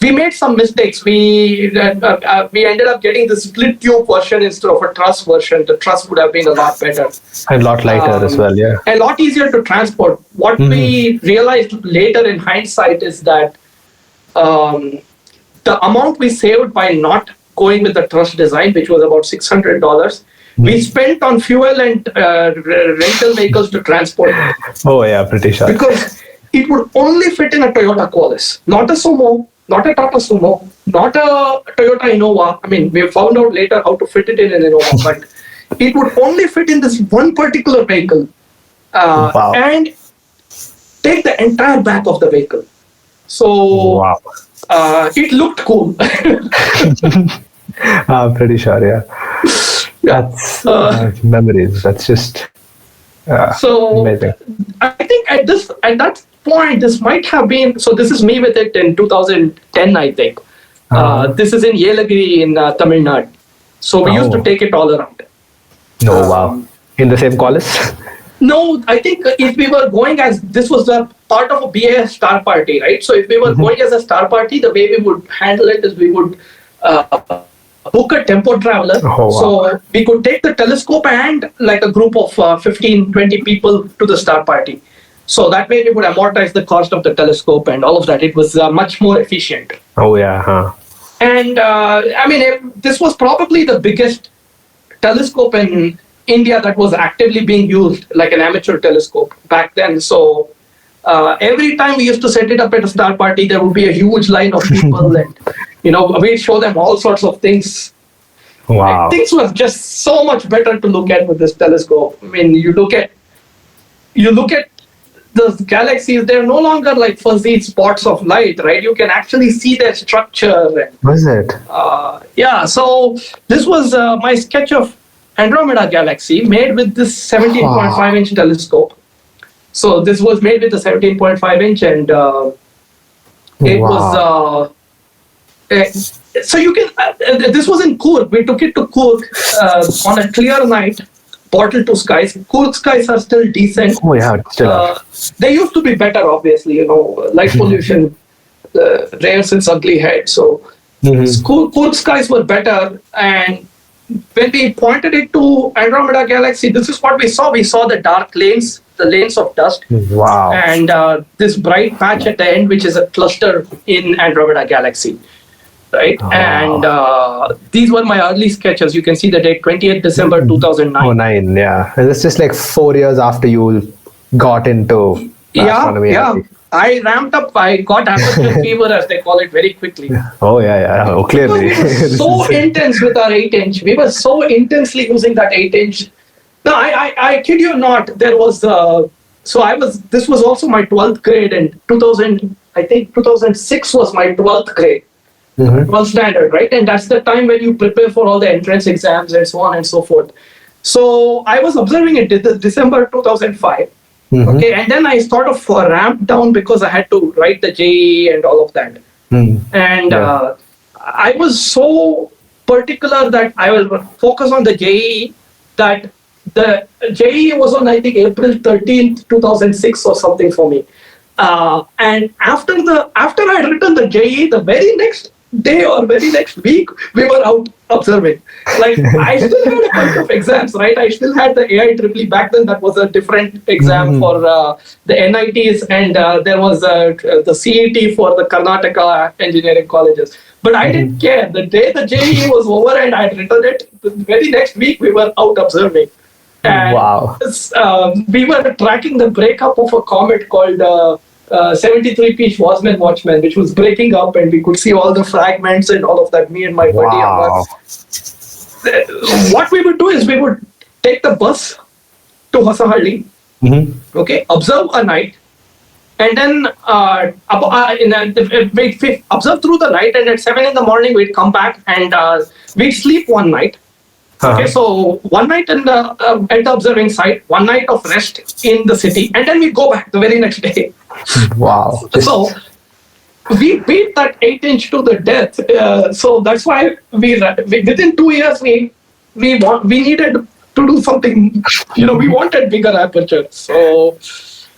we made some mistakes. We ended up getting the split tube version instead of a truss version. The truss would have been a lot better. And a lot lighter as well, yeah. A lot easier to transport. What we realized later in hindsight is that the amount we saved by not going with the truss design, which was about $600, we spent on fuel and rental vehicles to transport it. Oh yeah, pretty sure. Because it would only fit in a Toyota Qualis, not a Sumo, not a Tata Sumo, not a Toyota Innova. I mean, we found out later how to fit it in an Innova, but it would only fit in this one particular vehicle and take the entire back of the vehicle. So it looked cool. I'm pretty sure, yeah. That's memories. That's just amazing. I think at that point, this might have been. So this is me with it in 2010, I think. This is in Yelagiri in Tamil Nadu. So we used to take it all around. No, wow. In the same college? No, I think if we were going this was a part of a BAA star party, right? So if we were going as a star party, the way we would handle it is we would book a tempo traveler. So we could take the telescope and like a group of 15, 20 people to the star party. So that way we would amortize the cost of the telescope and all of that. It was much more efficient. Oh, yeah. And I mean, this was probably the biggest telescope in India that was actively being used, like an amateur telescope back then. So every time we used to set it up at a star party, there would be a huge line of people and, we'd show them all sorts of things. Wow. And things were just so much better to look at with this telescope. I mean, you look at those galaxies, they're no longer like fuzzy spots of light, right? You can actually see their structure. Was it? Yeah, so this was my sketch of Andromeda galaxy made with this 17.5-inch telescope. So this was made with the 17.5-inch, and it was... so you can... this was in Coorg. We took it to Coorg on a clear night. Portal to skies. Coorg skies are still decent. Oh yeah, still. They used to be better, obviously. Light pollution rears its ugly head. So Cool skies were better, and when we pointed it to Andromeda Galaxy, this is what we saw. We saw the dark lanes, the lanes of dust, Wow. and this bright patch at the end, which is a cluster in Andromeda Galaxy, right? Oh. And these were my early sketches. You can see the date, 20th December 2009. Oh, 9, yeah. And it's just like 4 years after you got into astronomy. Yeah. I ramped up. I got aperture fever, as they call it, very quickly. Oh, yeah. Oh, clearly. Because we were so intense with our 8-inch. We were so intensely using that 8-inch. No, I kid you not. There was this was also my 12th grade, and 2006 was my 12th grade. 12th standard, right? And that's the time when you prepare for all the entrance exams and so on and so forth. So I was observing it December 2005. Okay, and then I sort of ramped down because I had to write the JEE and all of that. And I was so particular that I will focus on the JEE, that the JEE was on, I think, April 13th, 2006 or something for me. And after I had written the JEE, the very next day or very next week, we were out observing. Like, I still had a bunch of exams, right? I still had the AIEEE back then. That was a different exam for the NITs, and there was the CET for the Karnataka engineering colleges. But I didn't care. The day the JEE was over and I had written it, the very next week we were out observing. And we were tracking the breakup of a comet called 73P Schwarzman Watchman, which was breaking up, and we could see all the fragments and all of that, me and my buddy. What we would do is we would take the bus to Hasahalli, okay, observe a night, and then we'd observe through the night, and at 7 in the morning we'd come back and we'd sleep one night. Okay, so one night at the observing site, one night of rest in the city, and then we go back the very next day. Wow. So we beat that 8-inch to the death. So that's why we within 2 years we needed to do something. We wanted bigger aperture. So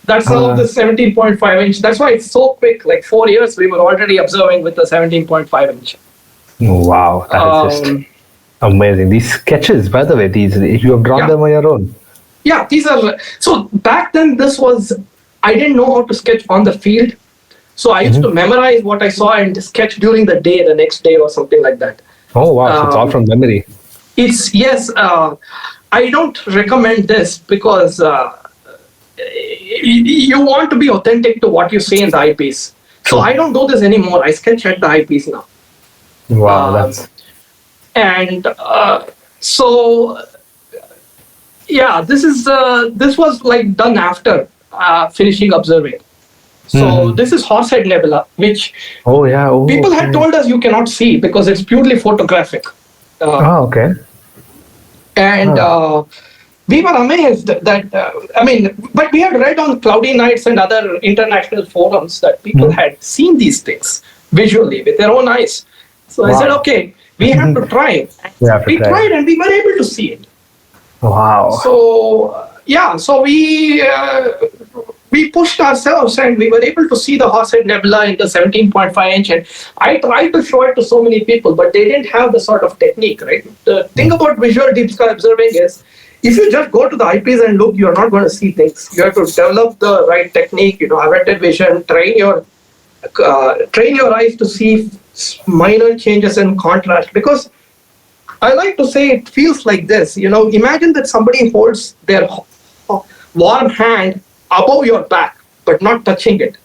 that's how the 17.5-inch. That's why it's so quick. Like 4 years, we were already observing with the 17.5-inch. Wow, that is just amazing. These sketches, by the way, you have drawn them on your own. Yeah, these are. So back then, I didn't know how to sketch on the field. So I used to memorize what I saw and sketch during the day, the next day or something like that. Oh, wow. So it's all from memory. Yes. I don't recommend this because you want to be authentic to what you see in the eyepiece. So I don't do this anymore. I sketch at the eyepiece now. Wow, that's... And this was like done after finishing observing. So this is Horsehead Nebula, which people had told us you cannot see because it's purely photographic. Okay. And we were amazed that, but we had read on Cloudy Nights and other international forums that people had seen these things visually with their own eyes. So I said, okay, we have to try it. We tried and we were able to see it. Wow. So, so we pushed ourselves and we were able to see the Horsehead Nebula in the 17.5-inch. And I tried to show it to so many people, but they didn't have the sort of technique, right? The thing about visual deep sky observing is, if you just go to the eyepiece and look, you're not going to see things. You have to develop the right technique, averted vision, train your eyes to see minor changes in contrast. Because I like to say it feels like this. Imagine that somebody holds their warm hand above your back, but not touching it.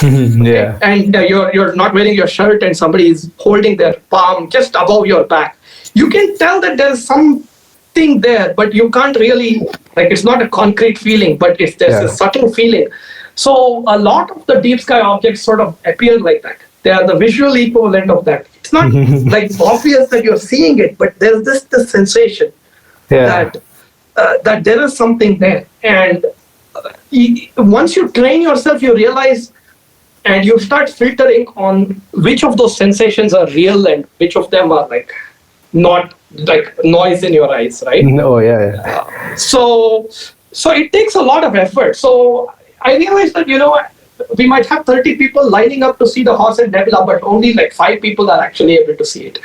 Yeah. And you're not wearing your shirt, and somebody is holding their palm just above your back. You can tell that there's something there, but you can't really, it's not a concrete feeling, but there's a subtle feeling. So a lot of the deep sky objects sort of appear like that. They are the visual equivalent of that. It's not obvious that you're seeing it, but there's this sensation that there is something there. And once you train yourself, you realize, and you start filtering on which of those sensations are real and which of them are not noise in your eyes, right? Oh, yeah. So it takes a lot of effort. So I realized that, we might have 30 people lining up to see the Horsehead Nebula, but only like 5 people are actually able to see it.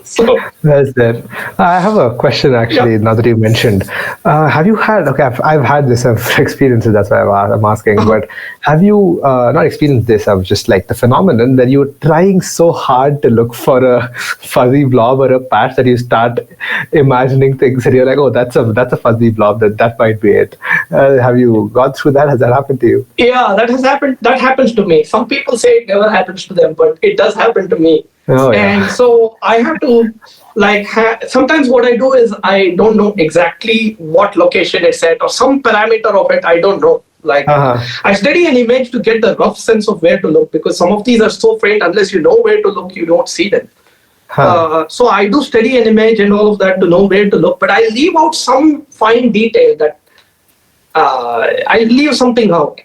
So That's there. I have a question actually. Now that you mentioned, have you had? Okay, I've had this. I've experienced it. That's why I'm asking. But have you not experienced this? Of just like the phenomenon that you're trying so hard to look for a fuzzy blob or a patch that you start imagining things and you're like, oh, that's a fuzzy blob. That might be it. Have you gone through that? Has that happened to you? yeah, that has happened. That happens to me. Some people say it never happens to them, but it does happen to me. Oh, yeah. And so I have to sometimes what I do is I don't know exactly what location it's at or some parameter of it. I don't know. I study an image to get the rough sense of where to look, because some of these are so faint, unless you know where to look, you don't see them. So I do study an image and all of that to know where to look, but I leave out some fine detail that I leave something out.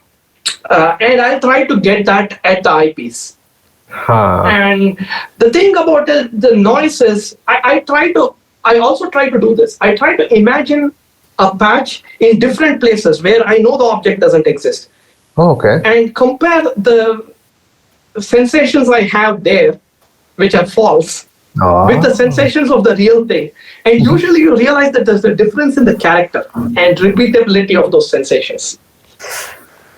And I'll try to get that at the eyepiece. And the thing about the noise is, I also try to do this. I try to imagine a patch in different places where I know the object doesn't exist. Oh, okay. And compare the sensations I have there, which are false, with the sensations of the real thing. And usually you realize that there's a difference in the character and repeatability of those sensations.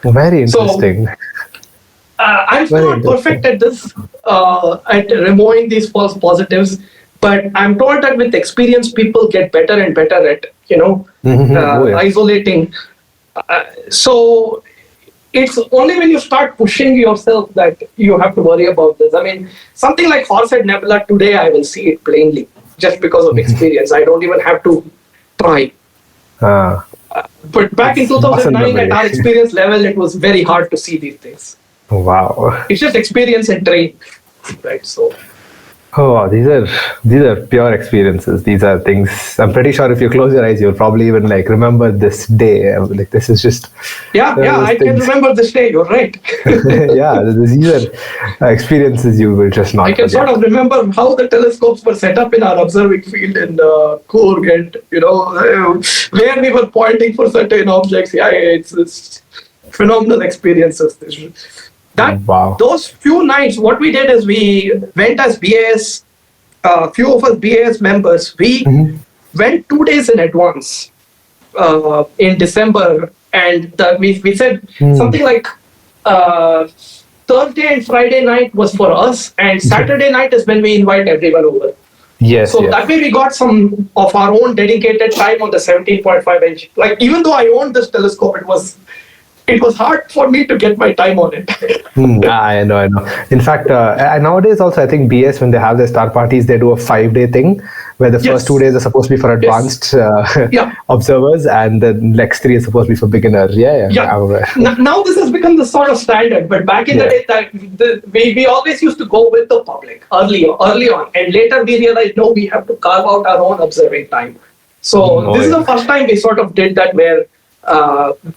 Very interesting. So, I'm still not perfect at this, at removing these false positives, but I'm told that with experience, people get better and better at, isolating. So it's only when you start pushing yourself that you have to worry about this. I mean, something like Horsehead Nebula today, I will see it plainly just because of experience. I don't even have to try. But back in 2009, at our experience level, it was very hard to see these things. Wow. It's just experience and train, right? So. Oh, wow. These are pure experiences. These are things. I'm pretty sure if you close your eyes, you'll probably even like remember this day. Like this is just. Yeah. I can remember this day. You're right. Yeah, these are experiences you will just not. I can sort of remember how the telescopes were set up in our observing field in Coorg, and where we were pointing for certain objects. Yeah, it's phenomenal experiences. Those few nights, what we did is we went as BAS, few of us BAS members, we went 2 days in advance in December, and we said something like Thursday and Friday night was for us, and Saturday night is when we invite everyone over. Yes. So that way we got some of our own dedicated time on the 17.5 inch. Like, even though I owned this telescope, it was hard for me to get my time on it. I know. In fact, nowadays also, I think BS, when they have their star parties, they do a 5-day thing where the first 2 days are supposed to be for advanced observers, and the next 3 is supposed to be for beginners. Yeah. Now this has become the sort of standard, but back in the day, we always used to go with the public early on, and later we realized, no, we have to carve out our own observing time. So this is the first time we sort of did that, where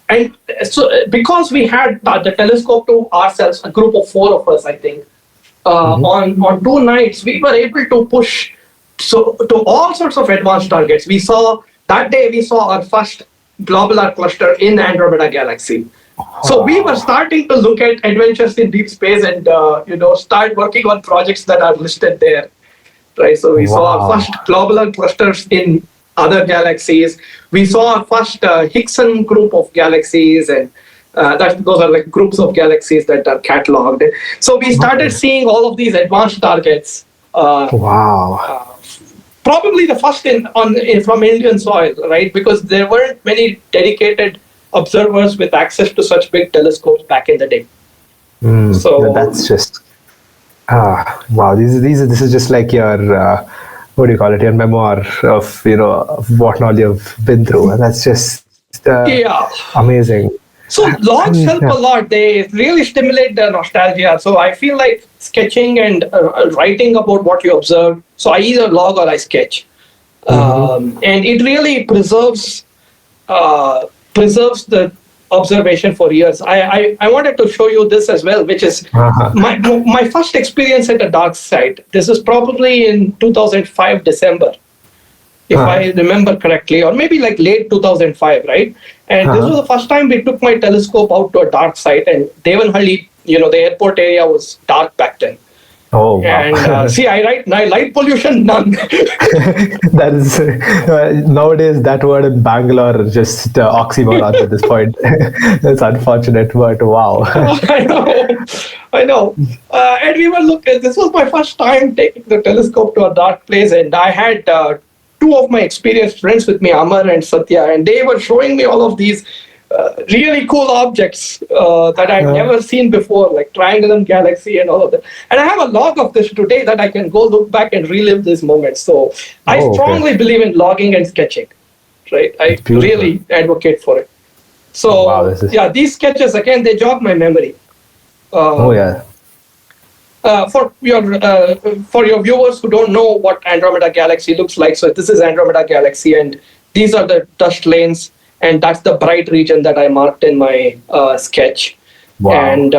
and so because we had the telescope to ourselves, a group of 4 of us, I think, on 2 nights, we were able to push to all sorts of advanced targets. We saw our first globular cluster in the Andromeda Galaxy. So we were starting to look at adventures in deep space and start working on projects that are listed there, right? So we saw our first globular clusters in other galaxies. We saw our first Hickson group of galaxies, and those are like groups of galaxies that are catalogued. So we started seeing all of these advanced targets. Probably the first from Indian soil, right? Because there weren't many dedicated observers with access to such big telescopes back in the day. So that's just wow. This is just like your what do you call it? Your memoir of what all you've been through, and that's just amazing. So logs help a lot. They really stimulate the nostalgia. So I feel like sketching and writing about what you observe. So I either log or I sketch, and it really preserves the observation for years. I wanted to show you this as well, which is my first experience at a dark site. This is probably in 2005 December. if I remember correctly, or maybe like late 2005, right? And this was the first time we took my telescope out to a dark site, and Devanhalli, the airport area was dark back then. Oh, wow. And see, I write light pollution, none. That is nowadays that word in Bangalore is just oxymoron at this point. It's unfortunate, but wow. I know. And we were looking. This was my first time taking the telescope to a dark place, and I had two of my experienced friends with me, Amar and Satya, and they were showing me all of these really cool objects that I'd never seen before, like Triangulum Galaxy and all of that. And I have a log of this today that I can go look back and relive these moments. So I strongly believe in logging and sketching, right? I really advocate for it. So these sketches, again, they jog my memory. For your viewers who don't know what Andromeda Galaxy looks like, so this is Andromeda Galaxy, and these are the dust lanes, and that's the bright region that I marked in my sketch. Wow. And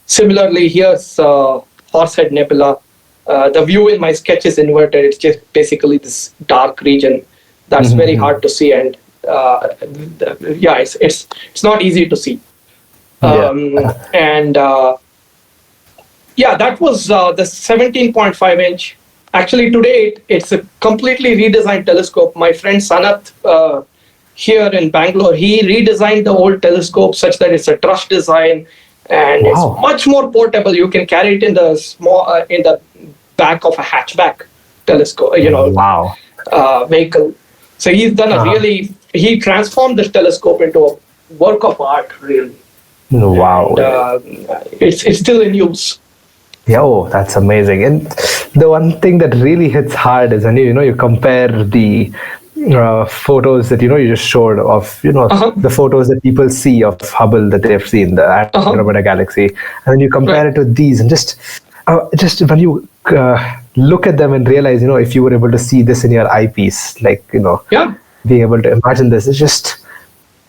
similarly, here's Horsehead Nebula. The view in my sketch is inverted. It's just basically this dark region that's very hard to see, and it's not easy to see. And that was the 17.5 inch. Actually, today it's a completely redesigned telescope. My friend Sanat here in Bangalore, he redesigned the old telescope such that it's a truss design, and it's much more portable. You can carry it in the in the back of a hatchback telescope, vehicle. So he's done he transformed this telescope into a work of art, really. Wow. And, it's still in use. Yeah, that's amazing. And the one thing that really hits hard is when you compare the photos that you just showed of the photos that people see of Hubble that they've seen, the Andromeda Galaxy, and then you compare it to these, and just when you look at them and realize if you were able to see this in your eyepiece, being able to imagine this, it's just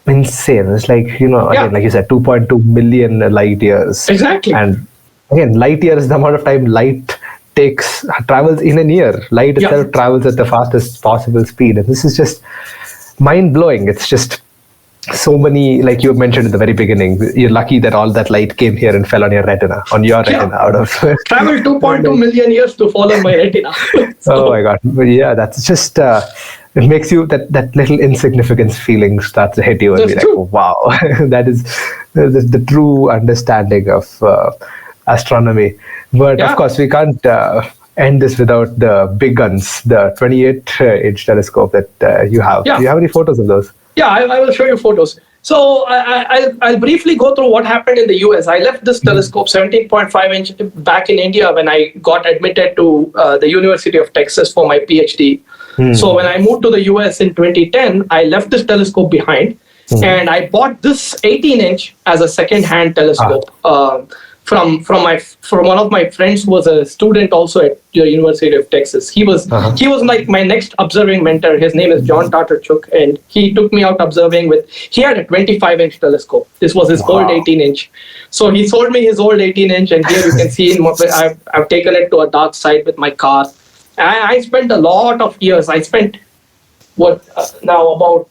insane. It's like again, like you said, 2.2 million light years. Exactly. And again, light year is the amount of time light travels in a year. Light itself travels at the fastest possible speed, and this is just mind-blowing. It's just so many, like you mentioned at the very beginning, you're lucky that all that light came here and fell on your retina out of traveled 2.2 million years to fall on my retina. Oh my god. But that's just it makes you that little insignificance feeling starts to hit you, and be like, oh, wow. That is the true understanding of astronomy. But of course, we can't end this without the big guns, the 28-inch telescope that you have. Do you have any photos of those? Yeah, I will show you photos. So I'll briefly go through what happened in the US. I left this telescope 17.5 inch back in India when I got admitted to the University of Texas for my PhD. So when I moved to the US in 2010, I left this telescope behind, and I bought this 18-inch as a second-hand telescope from one of my friends who was a student also at the University of Texas. He was like my next observing mentor. His name is John Tatarchuk, and he took me out observing he had a 25-inch telescope. This was his old 18-inch. So he sold me his old 18-inch, and here you can see I've taken it to a dark site with my car. I spent a lot of years. I spent about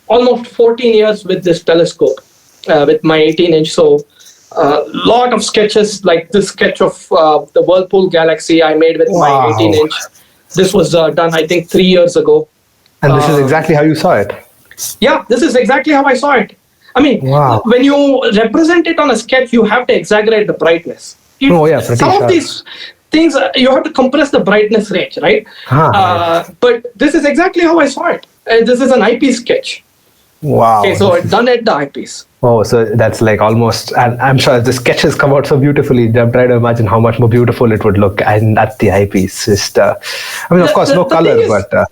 almost 14 years with this telescope, with my 18-inch. So a lot of sketches, like this sketch of the Whirlpool Galaxy I made with my 18-inch. This was done, I think, 3 years ago. And this is exactly how you saw it? Yeah, this is exactly how I saw it. I mean, when you represent it on a sketch, you have to exaggerate the brightness. Some of these things, you have to compress the brightness range, right? But this is exactly how I saw it. This is an eyepiece sketch. Wow. Okay, so it's done at the eyepiece. Oh, so that's like almost, and I'm sure the sketches come out so beautifully. I'm trying to imagine how much more beautiful it would look and at the eyepiece. Just, of course, no color, but...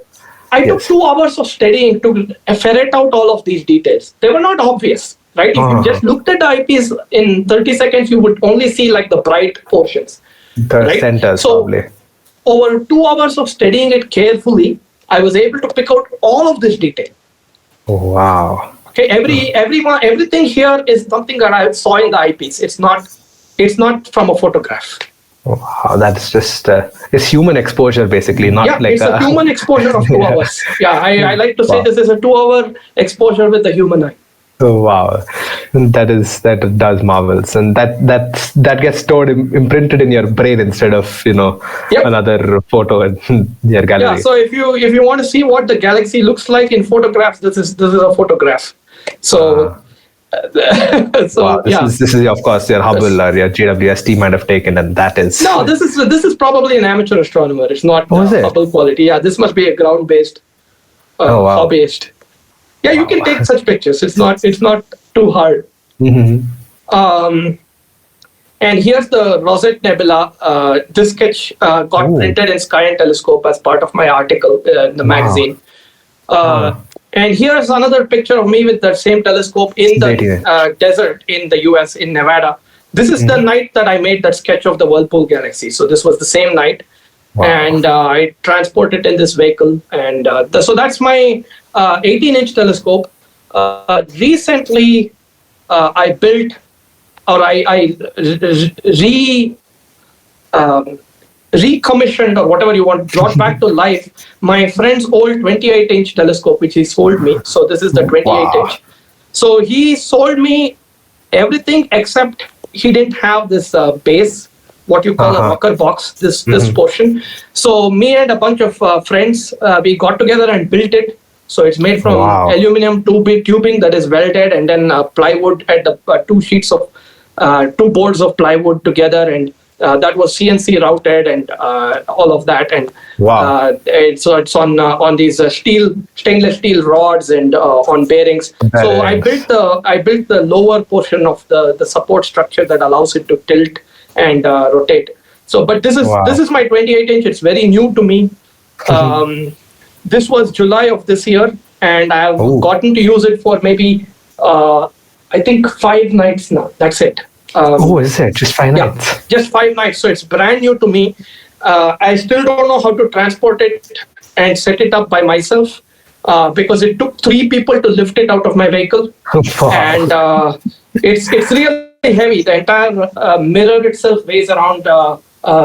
I took 2 hours of studying to ferret out all of these details. They were not obvious, right? If you just looked at the eyepiece in 30 seconds, you would only see like the bright portions. The centers, probably. Over 2 hours of studying it carefully, I was able to pick out all of this detail. Oh, wow. Okay, everything here is something that I saw in the eyepiece. It's not from a photograph. Wow, that's just it's human exposure basically, not Yeah, like it's a human exposure of 2 hours. Yeah, I like to say Wow. this is a 2 hour exposure with the human eye. Oh, wow, that does marvels, and that gets stored imprinted in your brain instead of Yep. another photo in your Yeah. gallery. So if you want to see what the galaxy looks like in photographs, this is a photograph. So Wow, so yeah. this is of course your Hubble or your GWST might have taken, and that is. No, this is probably an amateur astronomer. It's not Oh, is it? Hubble quality. Yeah, this must be a ground based, Oh, wow. hobbyist. Yeah, you can take such pictures. It's not too hard. Hmm. Um, and here's the Rosette Nebula. This sketch got Ooh. printed in Sky and Telescope as part of my article in the magazine. And here's another picture of me with that same telescope in the desert in the US, in Nevada. This is the night that I made that sketch of the Whirlpool galaxy. So this was the same night. Wow. And I transport it in this vehicle. And so that's my 18-inch telescope. Recently, I built, or I recommissioned, or whatever you want, brought back to life my friend's old 28-inch telescope, which he sold me. So this is the 28-inch. So he sold me everything except he didn't have this base, what you call a rocker box, this portion. So me and a bunch of friends, we got together and built it. So it's made from aluminum tubing that is welded, and then plywood at the two boards of plywood together, and that was CNC routed and all of that. And so it's on these stainless steel rods and on bearings. So I built the lower portion of the support structure that allows it to tilt and rotate. So, but this is my 28-inch. It's very new to me. This was July of this year, and I have gotten to use it for maybe I think 5 nights now. That's it. Is it just 5 nights? Yeah, just 5 nights. So it's brand new to me. I still don't know how to transport it and set it up by myself because it took 3 people to lift it out of my vehicle. And it's really heavy. The entire mirror itself weighs around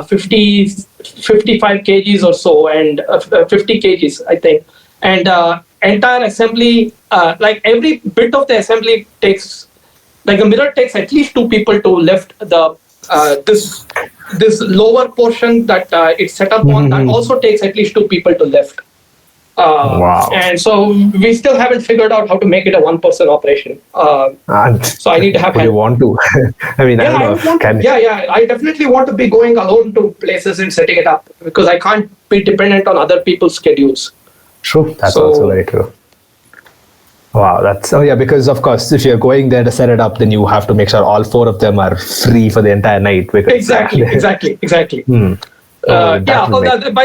55 kgs or so, and 50 kgs, I think. And entire assembly, like every bit of the assembly takes, like the mirror takes at least 2 people to lift the this lower portion that it's set up on. That also takes at least 2 people to lift. And so we still haven't figured out how to make it a 1-person operation. So I need to have help. You want to? I mean, I don't know. I definitely want to be going alone to places and setting it up, because I can't be dependent on other people's schedules. True. That's also very true. Wow, because of course, if you're going there to set it up, then you have to make sure all 4 of them are free for the entire night. Because exactly. By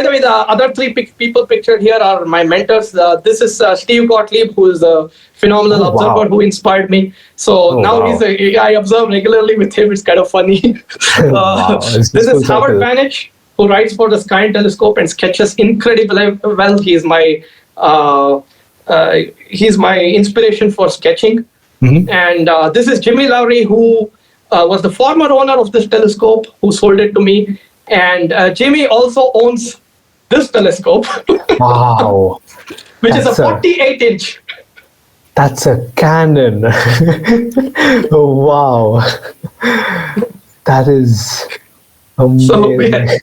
the way, the other 3 people pictured here are my mentors. This is Steve Gottlieb, who is a phenomenal observer who inspired me. So I observe regularly with him. It's kind of funny. This is Howard Banich, who writes for the Sky and Telescope and sketches incredibly well. He's my inspiration for sketching. And this is Jimmy Lowry, who was the former owner of this telescope, who sold it to me. And Jimmy also owns this telescope. Wow. Which is a 48-inch. That's a Canon. Oh, wow. That is amazing.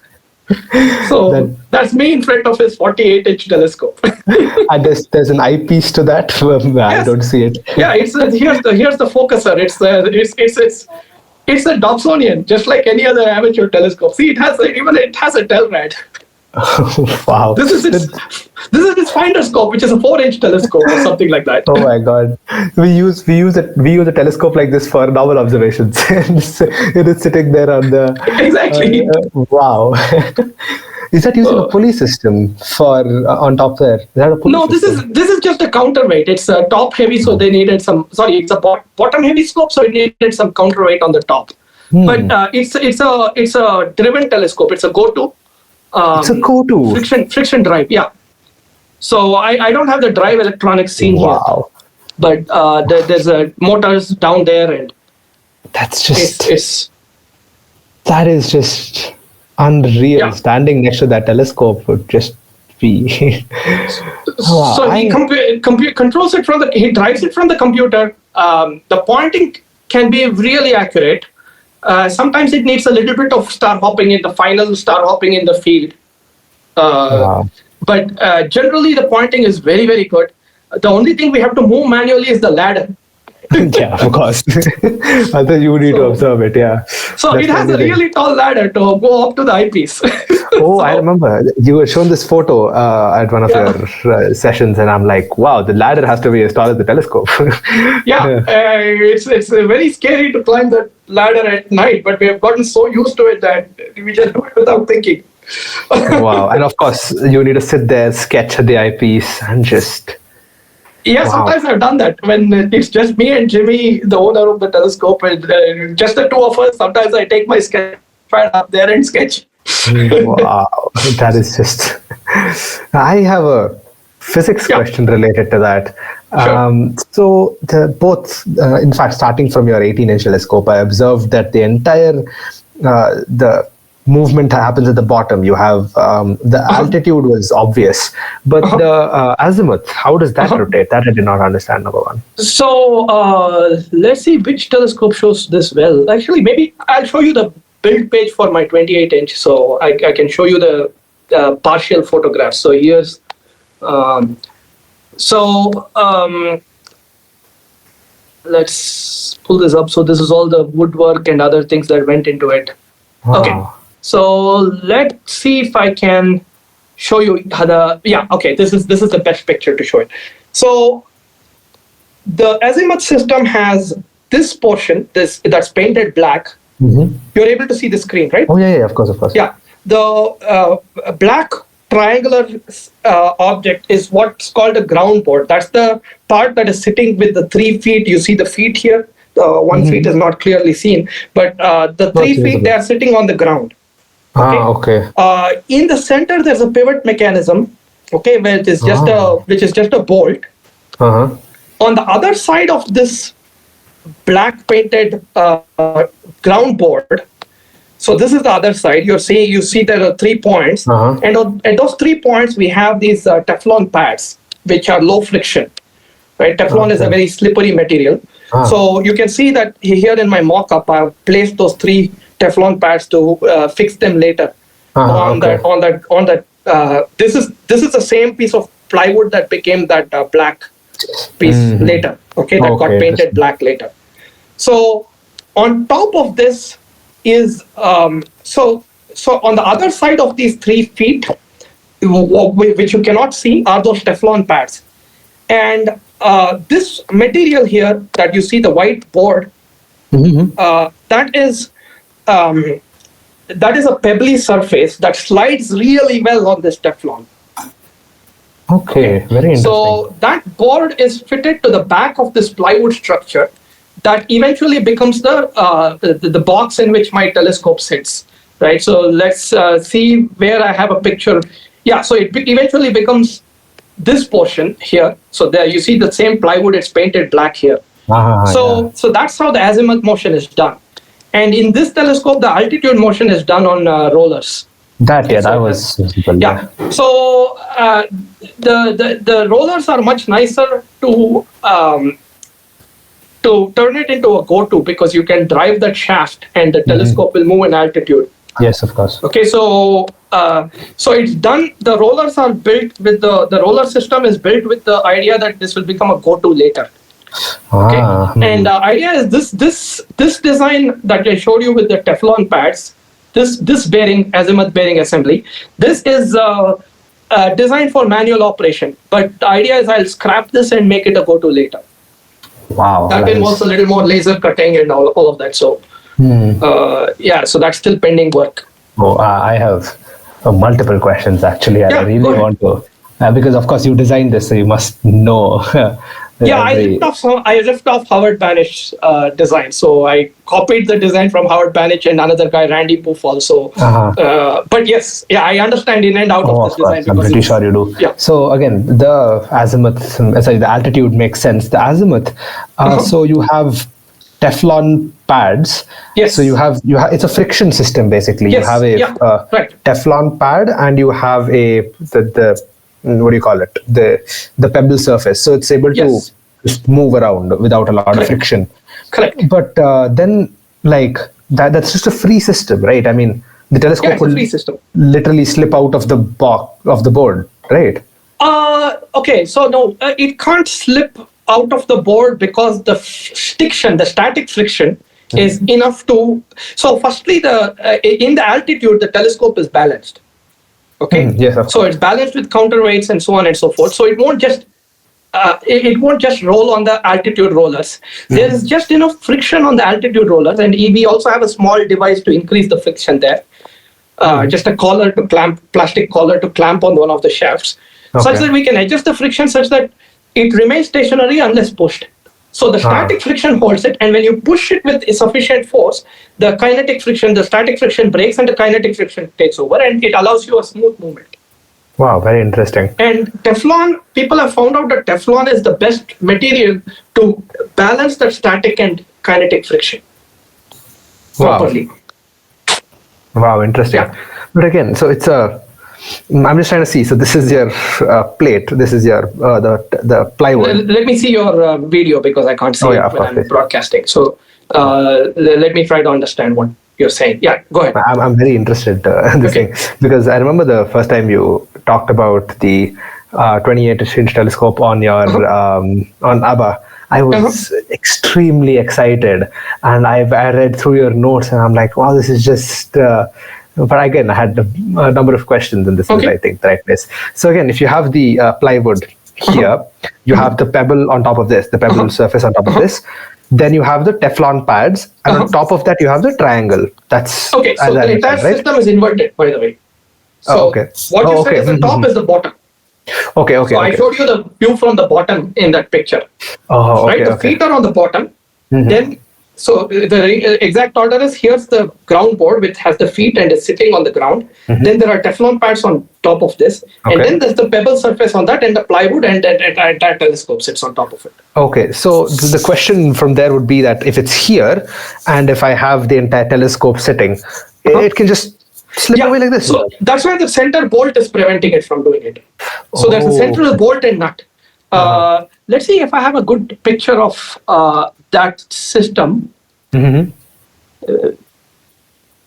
So that's me in front of his 48-inch telescope. And there's an eyepiece to that. I don't see it. Yeah, here's the focuser. It's a Dobsonian, just like any other amateur telescope. See, it has a Telrad. Wow. This is its finder scope, which is a 4-inch telescope or something like that. Oh my God. We use a telescope like this for normal observations. It is sitting there on the exactly. Wow. Is that using a pulley system for on top there? Is that a pulley system? This is just a counterweight. It's top heavy, so they needed some. Sorry, it's a bottom heavy scope, so it needed some counterweight on the top. But it's a driven telescope. It's a go-to. It's a go-to friction drive. Yeah. So I don't have the drive electronics seen here. But there's motors down there, and that is just Unreal. Yeah. Standing next to that telescope would just be. Wow, So he controls it he drives it from the computer. The pointing can be really accurate. Sometimes it needs a little bit of star hopping in the final star hopping in the field. Wow. But generally, the pointing is very, very good. The only thing we have to move manually is the ladder. Yeah, of course. I thought you would need to observe it. Yeah. So That's it has the a only thing. really tall ladder to go up to the eyepiece. Oh, I So, remember you were shown this photo at one of Yeah. your sessions, and I'm like, wow, the ladder has to be as tall as the telescope. Yeah, it's very scary to climb that ladder at night, but we have gotten so used to it that we just do it without thinking. Wow. And of course, you need to sit there, sketch at the eyepiece, and just. Yeah, Wow. sometimes I've done that when it's just me and Jimmy, the owner of the telescope, and just the two of us. Sometimes I take my sketch pad up there and sketch. Wow. That is just. I have a physics Yeah. question related to that. Sure. So, in fact, starting from your 18-inch telescope, I observed that the entire the movement happens at the bottom. You have the altitude was obvious, but the azimuth, how does that rotate? That I did not understand. Number one. So let's see which telescope shows this well. Actually, maybe I'll show you the build page for my 28-inch, so I can show you the partial photographs. So here's, let's pull this up. So this is all the woodwork and other things that went into it. Wow. Okay. So let's see if I can show you how okay, this is the best picture to show it. So the azimuth system has this portion, that's painted black. Mm-hmm. You're able to see the screen, right? Oh yeah, of course. Yeah. The black triangular object is what's called a ground board. That's the part that is sitting with the 3 feet. You see the feet here. The 1 feet is not clearly seen, but the 3 feet, they are sitting on the ground. Okay. In the center, there's a pivot mechanism, okay, where it is which is just a bolt. Uh-huh. On the other side of this black painted ground board, so this is the other side. You see there are 3 points, and at those 3 points we have these Teflon pads, which are low friction. Right, Teflon is a very slippery material. So you can see that here in my mock-up, I've placed those 3 Teflon pads to fix them later. This is the same piece of plywood that became that black piece later. Okay, that got painted black later. So on top of this is so on the other side of these 3 feet, which you cannot see, are those Teflon pads, and this material here that you see, the white board, that is a pebbly surface that slides really well on this Teflon. Okay, very interesting. So that board is fitted to the back of this plywood structure that eventually becomes the box in which my telescope sits. Right. So let's see where I have a picture. Yeah. So it eventually becomes this portion here. So there you see the same plywood. It's painted black here. So that's how the azimuth motion is done. And in this telescope, the altitude motion is done on rollers. That was simple. Yeah. So the rollers are much nicer to turn it into a go-to, because you can drive that shaft and the telescope will move in altitude. Yes, of course. Okay, so it's done. The rollers are built with the roller system is built with the idea that this will become a go-to later. Okay, and the idea is this design that I showed you with the Teflon pads, this bearing, azimuth bearing assembly, this is designed for manual operation. But the idea is I'll scrap this and make it a go-to later. Wow. That involves a little more laser cutting and all of that. So so that's still pending work. Oh, I have multiple questions actually. I really want to, because of course you designed this, so you must know. I ripped off Howard Banish's design. So I copied the design from Howard Banish and another guy, Randy Poof, also. But yes, I understand in and out of this design. I'm pretty sure you do. Yeah. So again, the azimuth, the altitude makes sense. The azimuth, so you have Teflon pads. Yes. So you have it's a friction system basically. Yes. You have a Right. Teflon pad, and you have the what do you call it? The pebble surface. So it's able to Yes. just move around without a lot of Correct. friction. Correct. But then, like that's just a free system, right? I mean, the telescope It's a will free system. literally slip out of the board, right? Okay, so no, it can't slip out of the board because the friction, the static friction, is enough to. So, firstly, in the altitude, the telescope is balanced. Okay, Yes, of so course. it's balanced with counterweights and so on and so forth. So it won't just roll on the altitude rollers. There is just enough friction on the altitude rollers, and we also have a small device to increase the friction there. Just a plastic collar to clamp on one of the shafts, such that we can adjust the friction such that it remains stationary unless pushed. So the static friction holds it, and when you push it with sufficient force, the static friction breaks and the kinetic friction takes over, and it allows you a smooth movement. Wow, very interesting. And Teflon, people have found out that Teflon is the best material to balance the static and kinetic friction properly. Wow, interesting. Yeah. But again, so I'm just trying to see. So this is your plate. This is your the plywood. Let me see your video because I can't see it when I'm broadcasting. So let me try to understand what you're saying. Yeah, go ahead. I'm very interested in this thing because I remember the first time you talked about the 28-inch telescope on your on ABAA. I was extremely excited, and I read through your notes, and I'm like, wow, this is just. But again, I had a number of questions, and this is, I think, the right place. So again, if you have the plywood here, you have the pebble on top of this, the pebble surface on top of this. Then you have the Teflon pads, and on top of that, you have the triangle. That's okay. So the entire system is inverted, by the way. So what you said is the top is the bottom. Okay. So I showed you the view from the bottom in that picture. Right, the feet are on the bottom. Then, so the exact order is: here's the ground board which has the feet and is sitting on the ground. Then there are Teflon pads on top of this, and then there's the pebble surface on that, and the plywood, and entire telescope sits on top of it. Okay, so the question from there would be that if it's here, and if I have the entire telescope sitting, it can just slip away like this. So that's why the center bolt is preventing it from doing it. So there's a central bolt and nut. Let's see if I have a good picture of that system.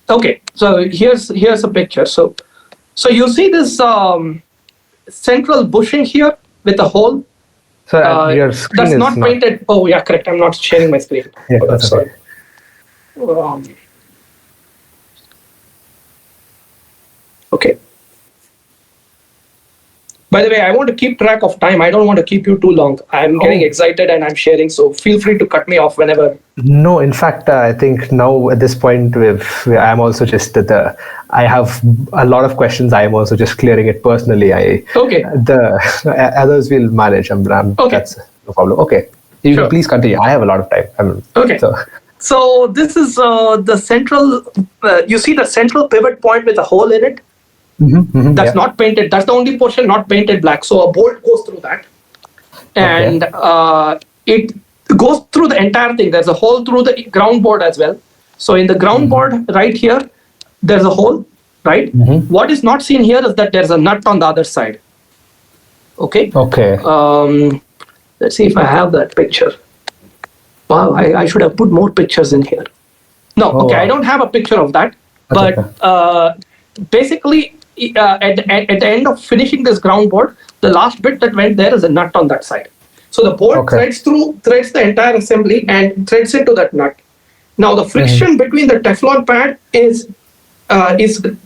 Okay, so here's a picture. So you see this central bushing here with a hole. So your screen that's is not painted. Oh yeah, correct. I'm not sharing my screen. Yeah, that's sorry. Okay. By the way, I want to keep track of time. I don't want to keep you too long. I'm getting excited and I'm sharing, so feel free to cut me off whenever. No, in fact, I think now at this point, I'm also just I have a lot of questions. I'm also just clearing it personally. The others will manage. That's no problem. Okay, you can please continue. I have a lot of time. So this is the central. You see the central pivot point with a hole in it. That's not painted. That's the only portion not painted black. So a bolt goes through that, and it goes through the entire thing. There's a hole through the ground board as well. So in the ground board right here, there's a hole, right? What is not seen here is that there's a nut on the other side. Okay. Let's see if I have that picture. Wow, I should have put more pictures in here. No, I don't have a picture of that. But basically, at the end of finishing this ground board, the last bit that went there is a nut on that side. So the bolt threads the entire assembly and threads into that nut. Now the friction between the Teflon pad is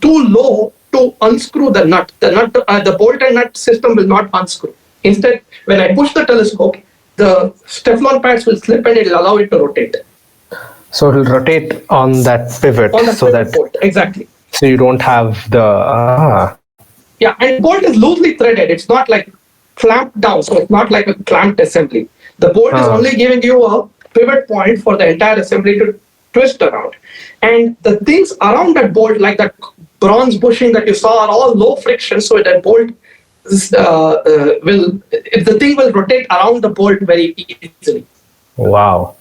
too low to unscrew the nut. The bolt and nut system will not unscrew. Instead, when I push the telescope, the Teflon pads will slip and it will allow it to rotate. So it will rotate on that pivot. Bolt. Exactly. So you don't have the... Yeah, and bolt is loosely threaded. It's not like clamped down. So it's not like a clamped assembly. The bolt is only giving you a pivot point for the entire assembly to twist around. And the things around that bolt, like that bronze bushing that you saw, are all low friction. So that bolt the thing will rotate around the bolt very easily. Wow.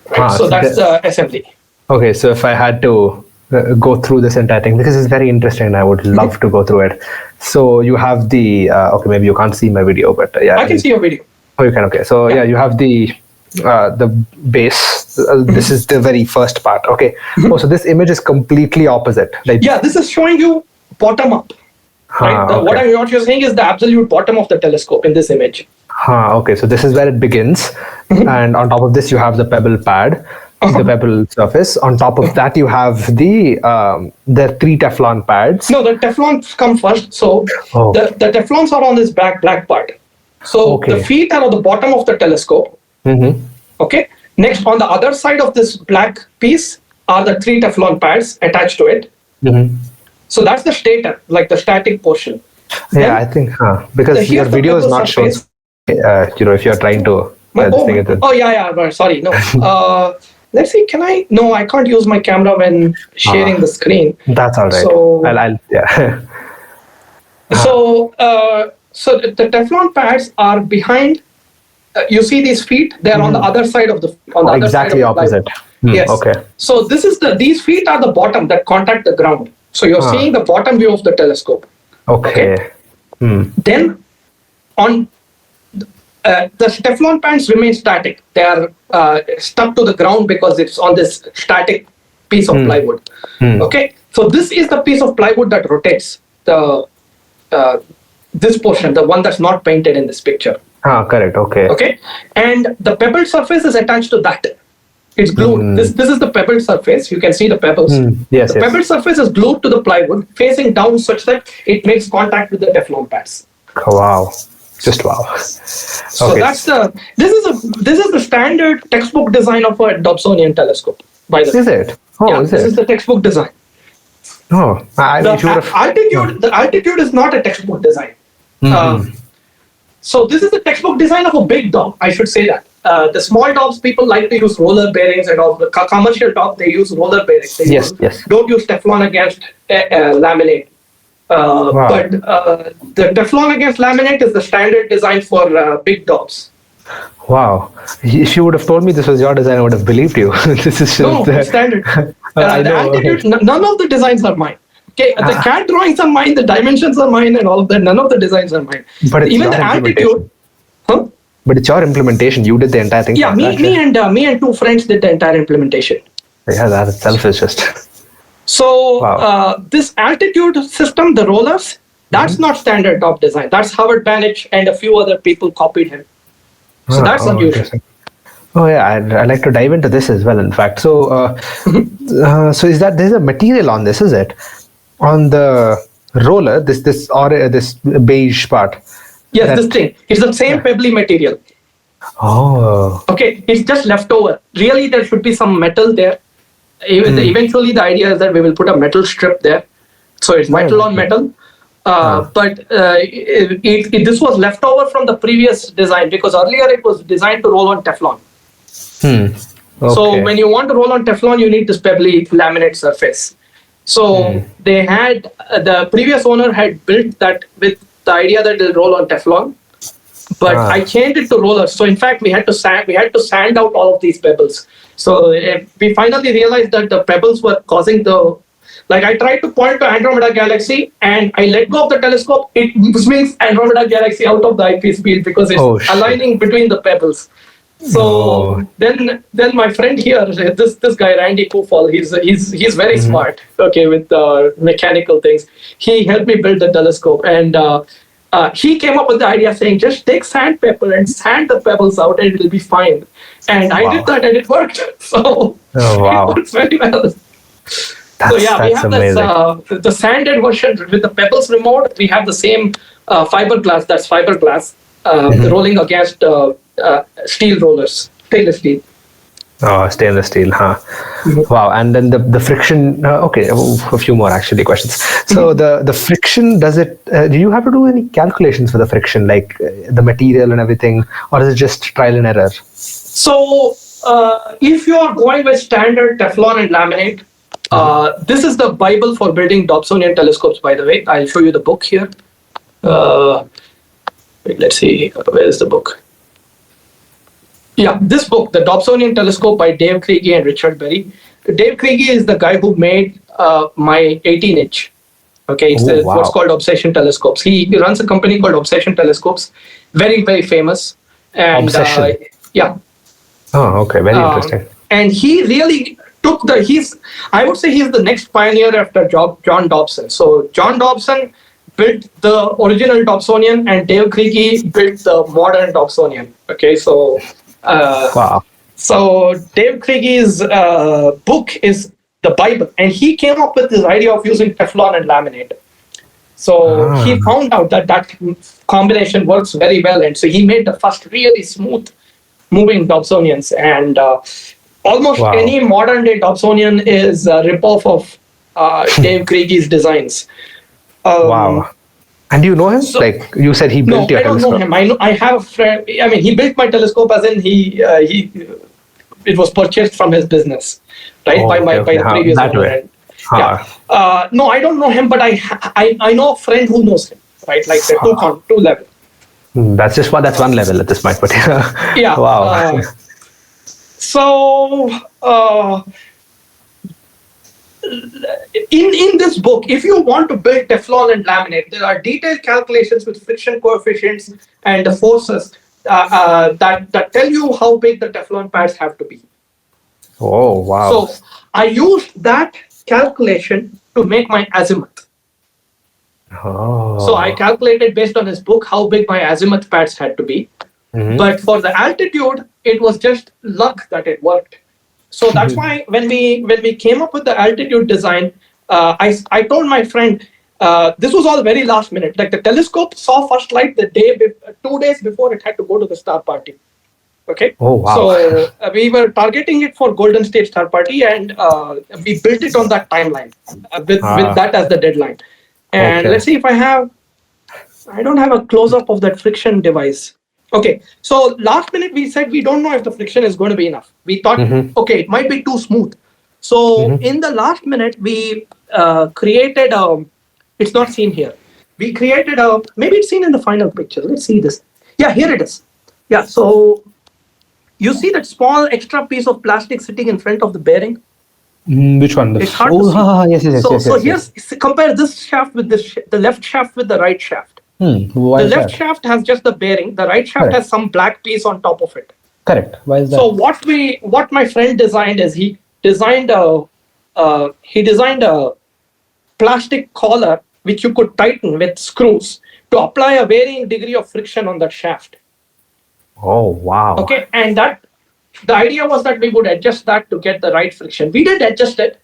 Right? So that's the assembly. Okay, so if I had to go through this entire thing, because it's very interesting and I would love to go through it. So you have the, okay, maybe you can't see my video, but yeah. I can see your video. Oh, you can, okay. So yeah, you have the base. This is the very first part. Okay. Oh, so this image is completely opposite. Like, yeah, this is showing you bottom up. Right? Okay. What you're saying is the absolute bottom of the telescope in this image. Okay, so this is where it begins. And on top of this, you have the pebble pad. The pebble surface. On top of that, you have the 3 Teflon pads. No, the Teflons come first. So the Teflons are on this black part. So the feet are on the bottom of the telescope. Okay. Next, on the other side of this black piece are the 3 Teflon pads attached to it. So that's the stator, like the static portion. Yeah, I think because your video is not showing. If you're trying to. Sorry, no. Let's see. Can I? No, I can't use my camera when sharing the screen. That's all right. So I'll yeah. So the Teflon pads are behind. You see these feet? They're on the other side of the exactly opposite. Yes. Okay. So these feet are the bottom that contact the ground. So you're seeing the bottom view of the telescope. Okay. Then on the Teflon pads remain static. They are stuck to the ground because it's on this static piece of plywood. Okay, so this is the piece of plywood that rotates the this portion, the one that's not painted in this picture. Correct. Okay. Okay, and the pebbled surface is attached to that. It's glued. This is the pebbled surface. You can see the pebbles. Yes. The pebbled surface is glued to the plywood, facing down such that it makes contact with the Teflon pads. Oh, wow. Just wow. So that's this is the standard textbook design of a Dobsonian telescope. By the way, is it? This is the textbook design. Oh, the altitude is not a textbook design. So this is the textbook design of a big dog. I should say that. The small dogs, people like to use roller bearings, and all the commercial dogs, they use roller bearings. They don't use Teflon against laminate. But the Teflon against laminate is the standard design for big dogs. Wow. If you would have told me this was your design, I would have believed you. This is it's standard. The altitude, none of the designs are mine. Okay, the CAD drawings are mine, the dimensions are mine, and all of that. None of the designs are mine. But even the altitude. But it's your implementation. You did the entire thing. Yeah, me and 2 friends did the entire implementation. Yeah, that itself is just. So this altitude system, the rollers, that's not standard top design. That's Howard Banich and a few other people copied him. So that's unusual. Oh yeah, I'd like to dive into this as well. In fact, so so is that there's a material on this? Is it on the roller? This beige part. Yes, this thing. It's the same pebbly material. Oh. Okay, it's just leftover. Really, there should be some metal there. Eventually, the idea is that we will put a metal strip there. So it's metal on metal. But this was left over from the previous design because earlier it was designed to roll on Teflon. Okay. So when you want to roll on Teflon, you need this pebbly laminate surface. So they had, the previous owner had built that with the idea that it'll roll on Teflon. But I changed it to rollers. So in fact, we had to sand out all of these pebbles. So we finally realized that the pebbles were causing I tried to point to Andromeda Galaxy and I let go of the telescope. It swings Andromeda Galaxy out of the eyepiece field because it's aligning between the pebbles. So then my friend here, this guy Randy Kufal, he's very smart. Okay, with mechanical things. He helped me build the telescope, and he came up with the idea saying, just take sandpaper and sand the pebbles out, and it'll be fine. And I did that, and it worked. So it works very well. We have this, the sanded version with the pebbles removed. We have the same fiberglass. That's fiberglass rolling against steel rollers, stainless steel. Oh, stainless steel, huh? Wow. And then the friction. A few more actually questions. So the friction, does it? Do you have to do any calculations for the friction, like the material and everything, or is it just trial and error? So if you are going with standard Teflon and laminate. This is the Bible for building Dobsonian telescopes, by the way. I'll show you the book here. Let's see, where is the book? Yeah, this book, The Dobsonian Telescope by Dave Kriege and Richard Berry. Dave Kriege is the guy who made my 18-inch. Okay, it's what's called Obsession Telescopes. He runs a company called Obsession Telescopes, very, very famous. And Obsession. Yeah. Oh, okay, very interesting. And he really took I would say he's the next pioneer after John Dobson. So John Dobson built the original Dobsonian and Dave Kriege built the modern Dobsonian. Okay, so so Dave Kriege's book is the Bible, and he came up with this idea of using Teflon and laminate. So he found out that combination works very well, and so he made the first really smooth moving Dobsonians, and almost any modern day Dobsonian is a ripoff of Dave Kriege's designs. Wow. And you know him? So, like you said, he built your telescope. No, I don't know him. I have a friend. I mean, he built my telescope, as in it was purchased from his business, right? By the previous owner. Yeah. No, I don't know him, but I know a friend who knows him, right? Like the two level. That's one level at this point, but yeah. Wow. So in this book, if you want to build Teflon and laminate, there are detailed calculations with friction coefficients and the forces that tell you how big the Teflon pads have to be. Oh, wow. So I used that calculation to make my azimuth. Oh. So I calculated based on his book how big my azimuth pads had to be. Mm-hmm. But for the altitude, it was just luck that it worked. So that's why when we came up with the altitude design, I told my friend, this was all very last minute. Like the telescope saw first light 2 days before it had to go to the star party. Okay. Oh, wow. So we were targeting it for Golden State Star Party, and we built it on that timeline with that as the deadline. And let's see if I don't have a close-up of that friction device. Okay, so last minute we said we don't know if the friction is going to be enough. We thought, okay, it might be too smooth. So in the last minute, we created it's not seen here. We created maybe it's seen in the final picture. Let's see this. Yeah, here it is. Yeah, so you see that small extra piece of plastic sitting in front of the bearing? Which one? It's hard to see. Yes. So here's compare this shaft with the left shaft with the right shaft. The left shaft has just the bearing. The right shaft has some black piece on top of it. Correct. Why is that? So what my friend designed is he designed a plastic collar which you could tighten with screws to apply a varying degree of friction on that shaft. Oh, wow. Okay, and the idea was that we would adjust that to get the right friction. We did adjust it.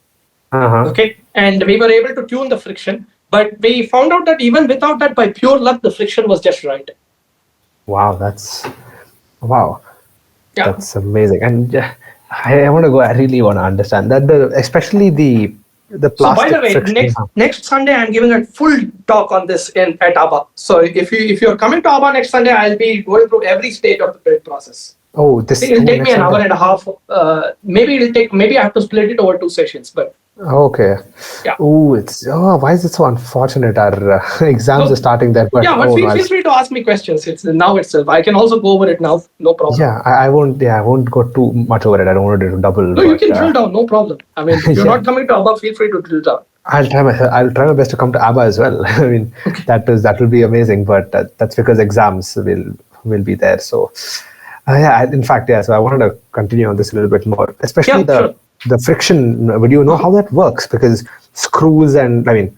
Okay, and we were able to tune the friction. But we found out that even without that, by pure luck, the friction was just right. Wow, that's amazing. And I want to go. I really want to understand that especially the plastic. So by the way, next Sunday I'm giving a full talk on this at ABAA. So if you're coming to ABAA next Sunday, I'll be going through every stage of the build process. Oh, it'll take me an hour and a half. Maybe I have to split it over 2 sessions, but. Okay. Yeah. Why is it so unfortunate? Our exams are starting there. But, feel free to ask me questions. It's now itself. I can also go over it now. No problem. Yeah, I won't. Yeah, I won't go too much over it. I don't want to do double. No, you can drill down. No problem. I mean, if you're not coming to ABAA, feel free to drill down. I'll try my best to come to ABAA as well. I mean, that will be amazing. But that's because exams will be there. So, in fact, So I wanted to continue on this a little bit more, especially the friction. Would you know how that works? Because screws and when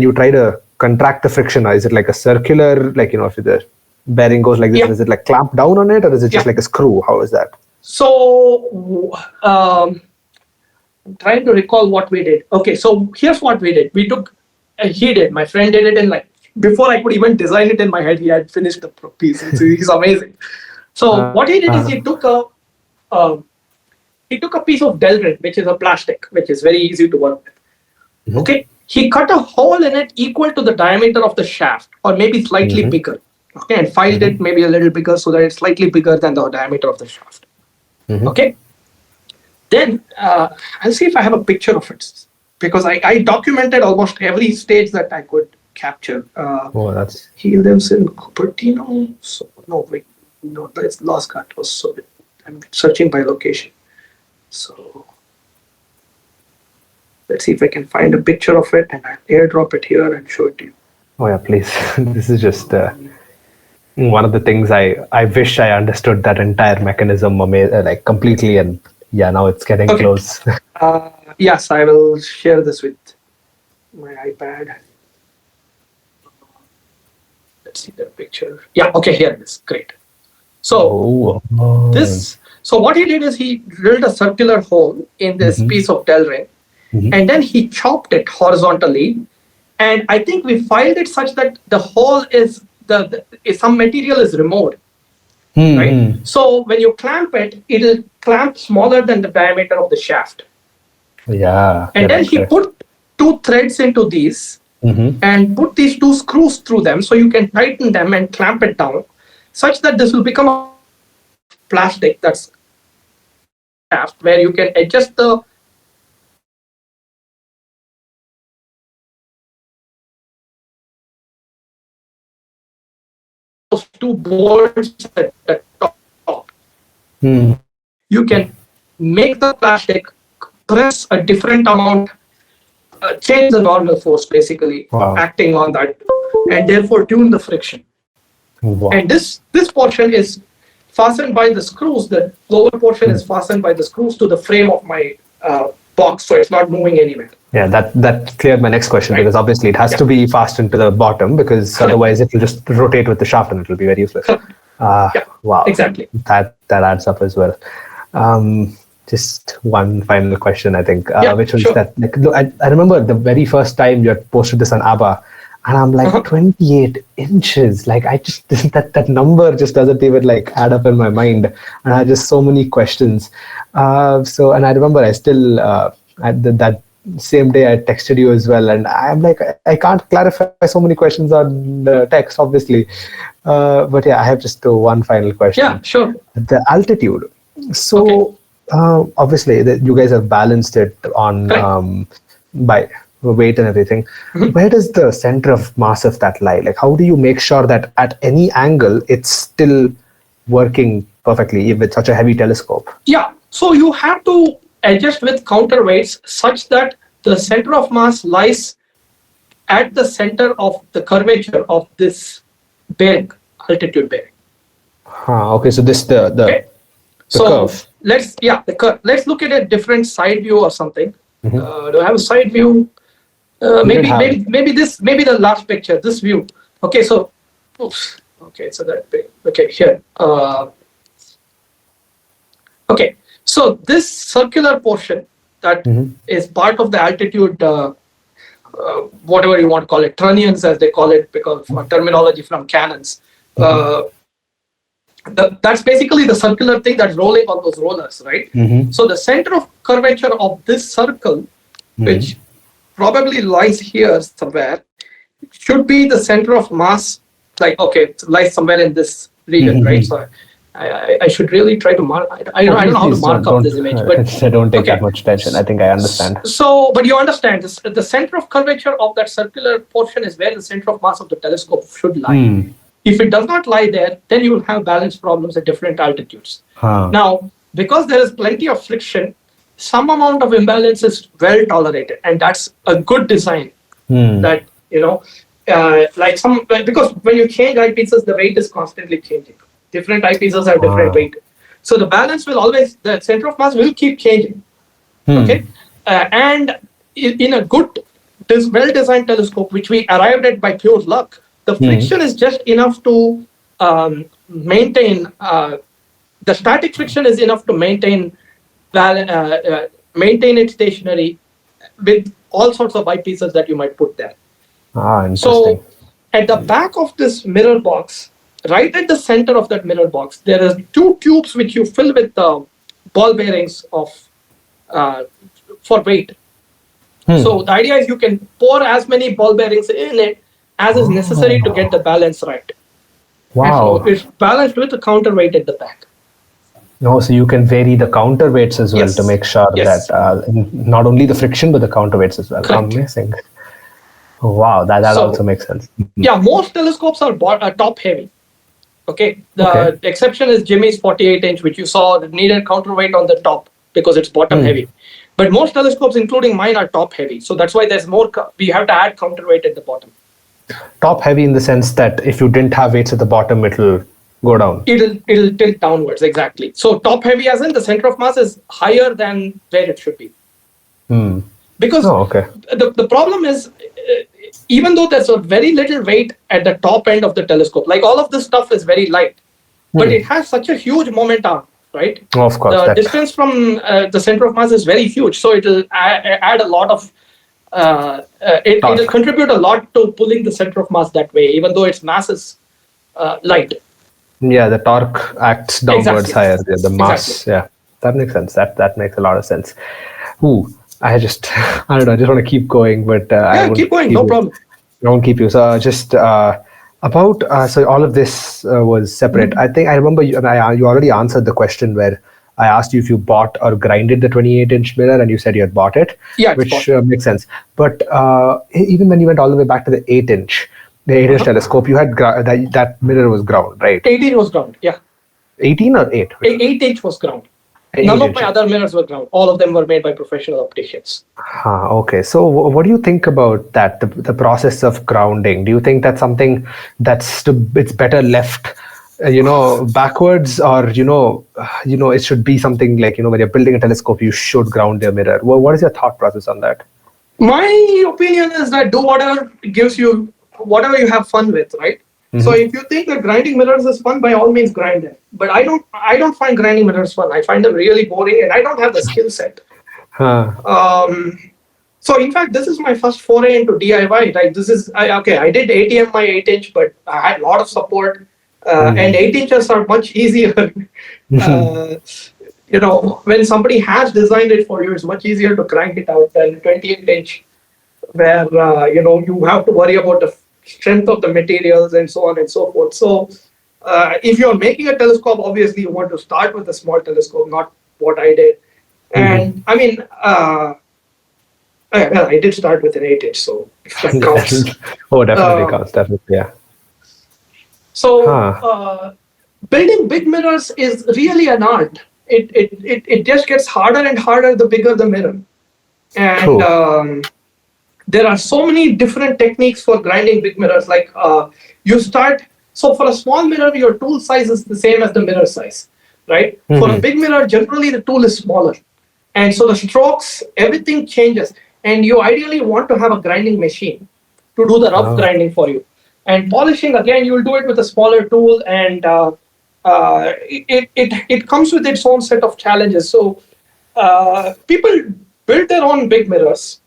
you try to contract the friction, is it like a circular, if the bearing goes like this, is it like clamped down on it, or is it just like a screw? How is that? So I'm trying to recall what we did. Okay, so here's what we did. My friend did it in before I could even design it in my head, he had finished the piece. He's amazing. So what he did is he took a piece of Delrin, which is a plastic, which is very easy to work with. Okay, he cut a hole in it equal to the diameter of the shaft, or maybe slightly bigger. Okay, and filed it maybe a little bigger so that it's slightly bigger than the diameter of the shaft. Okay, then I'll see if I have a picture of it, because I documented almost every stage that I could capture. He lives in Cupertino. So no, wait. No, it's lost contours. So I'm searching by location. So let's see if I can find a picture of it and I'll airdrop it here and show it to you. Oh yeah, please. This is just one of the things I wish I understood that entire mechanism like completely, and yeah, now it's getting close. Yes, I will share this with my iPad. Let's see the picture. Yeah, okay, here it is. Great. So so what he did is he drilled a circular hole in this piece of Delrin, and then he chopped it horizontally. And I think we filed it such that the hole is some material is removed, right? So when you clamp it, it'll clamp smaller than the diameter of the shaft. Yeah. And then he put 2 threads into these and put these 2 screws through them, so you can tighten them and clamp it down, such that this will become a plastic that's shaft where you can adjust the those 2 bolts at the top. You can make the plastic press a different amount, change the normal force basically acting on that, and therefore tune the friction. And this portion is fastened by the screws. The lower portion is fastened by the screws to the frame of my box, so it's not moving anywhere. Yeah, that cleared my next question, because obviously it has to be fastened to the bottom, because otherwise it will just rotate with the shaft and it will be very useless. Wow, exactly. That adds up as well. Just one final question, I think, which was that, like, look, I remember the very first time you had posted this on ABAA, and I'm like, 28 inches. Like, I just, that number just doesn't even like add up in my mind. And I had just so many questions. And I remember I still, at that same day, I texted you as well. And I'm like, I can't clarify so many questions on the text, obviously. But yeah, I have just one final question. Yeah, sure. The altitude. So, obviously, you guys have balanced it on by weight and everything. Where does the center of mass of that lie? Like, how do you make sure that at any angle it's still working perfectly with such a heavy telescope? Yeah, so you have to adjust with counterweights such that the center of mass lies at the center of the curvature of this bearing, altitude bearing. Okay, so this the curve. The curve. Let's look at a different side view or something. Do I have a side view? Maybe the last picture, this view. Okay, so so that big. Okay, here. Okay, so this circular portion that is part of the altitude, whatever you want to call it, trunnions as they call it, because terminology from cannons. That's basically the circular thing that's rolling on those rollers, right? So the center of curvature of this circle, which probably lies here somewhere, should be the center of mass. Like, okay, it lies somewhere in this region, right? So I should really try to mark. I don't know how to mark up this image, but don't take that much attention. I think I understand. So, but you understand this, the center of curvature of that circular portion is where the center of mass of the telescope should lie. If it does not lie there, then you will have balance problems at different altitudes. Now, because there is plenty of friction, some amount of imbalance is well tolerated, and that's a good design. That, because when you change eyepieces, the weight is constantly changing. Different eyepieces have different weight, so the balance will always, the center of mass will keep changing. Okay, and in a good, well-designed telescope, which we arrived at by pure luck, the friction is just enough to maintain. The static friction is enough to maintain it stationary with all sorts of eyepieces that you might put there. Interesting. So at the back of this mirror box, right at the center of that mirror box, there are 2 tubes which you fill with ball bearings for weight. So the idea is you can pour as many ball bearings in it as is necessary to get the balance right. Wow. And so it's balanced with a counterweight at the back. No, so you can vary the counterweights as well to make sure that not only the friction but the counterweights as well. Correct. Amazing. Wow, that also makes sense. Yeah, most telescopes are top heavy. Okay, Okay. the exception is Jimmy's 48-inch, which you saw that needed counterweight on the top because it's bottom heavy. But most telescopes, including mine, are top heavy. So that's why there's more. We have to add counterweight at the bottom. Top heavy in the sense that if you didn't have weights at the bottom, it'll go down. It'll tilt downwards, exactly. So top heavy, as in the center of mass is higher than where it should be. Because the problem is, even though there's a very little weight at the top end of the telescope, like all of this stuff is very light, but it has such a huge moment arm, right? Oh, of course. The distance from the center of mass is very huge, so it'll add a lot of. It'll contribute a lot to pulling the center of mass that way, even though its mass is light. Yeah, the torque acts downwards higher. Yeah, the mass. Yeah, that makes sense. That makes a lot of sense. I don't know. I just want to keep going, but keep going. No problem. I won't keep you. So just about so all of this was separate. I think I remember you already answered the question where I asked you if you bought or grinded the 28-inch mirror, and you said you had bought it, which makes sense. But even when you went all the way back to the 8-inch, the 8-inch telescope, you had that mirror was ground, right? 18 was ground, yeah. 18 or 8? 8-inch was ground. None of my other mirrors were ground. All of them were made by professional opticians. Okay. So what do you think about that, the process of grounding? Do you think that's something it's better left backwards, or it should be something like when you're building a telescope you should ground your mirror? What is your thought process on that? My opinion is that do whatever gives you whatever you have fun with, right? So if you think that grinding mirrors is fun, by all means grind them. But I don't find grinding mirrors fun. I find them really boring, and I don't have the skill set. So in fact, this is my first foray into DIY. Like I did ATM my 8-inch, but I had a lot of support. And 8-inches are much easier. When somebody has designed it for you, it's much easier to crank it out than 28-inch, where you have to worry about the strength of the materials and so on and so forth. So if you're making a telescope, obviously you want to start with a small telescope, not what I did. And I mean, I did start with an 8-inch, so that counts. Definitely counts. Definitely, yeah. So building big mirrors is really an art. It just gets harder and harder the bigger the mirror. And there are so many different techniques for grinding big mirrors. Like so for a small mirror, your tool size is the same as the mirror size, right? For a big mirror, generally the tool is smaller. And so the strokes, everything changes. And you ideally want to have a grinding machine to do the rough grinding for you. And polishing, again, you will do it with a smaller tool, and it comes with its own set of challenges. So people build their own big mirrors,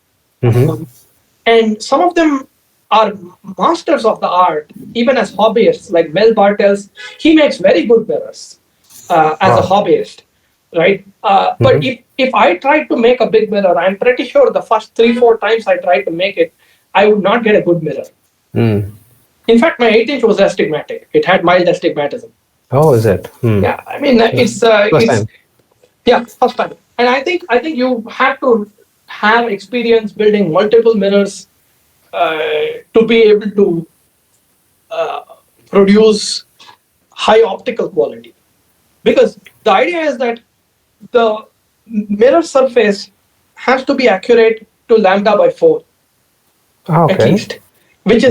and some of them are masters of the art, even as hobbyists, like Mel Bartels. He makes very good mirrors as a hobbyist, right? But if I tried to make a big mirror, I'm pretty sure the first 3-4 times I tried to make it, I would not get a good mirror. In fact, my 8-inch was astigmatic. It had mild astigmatism. Oh, is it? Yeah, I mean, it's first time. And I think you have to have experience building multiple mirrors to be able to produce high optical quality. Because the idea is that the mirror surface has to be accurate to λ/4 at least, which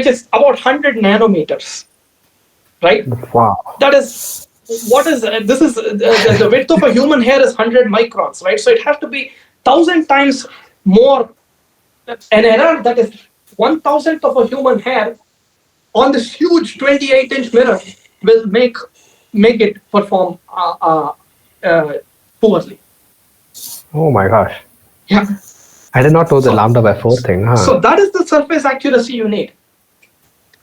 is about 100 nanometers, right? Wow. That is, this is, the width of a human hair is 100 microns, right? So it has to be 1,000 times more. An error that is 1,000th of a human hair on this huge 28-inch mirror will make it perform poorly. Oh my gosh. Yeah. I did not know the λ/4 thing. So that is the surface accuracy you need.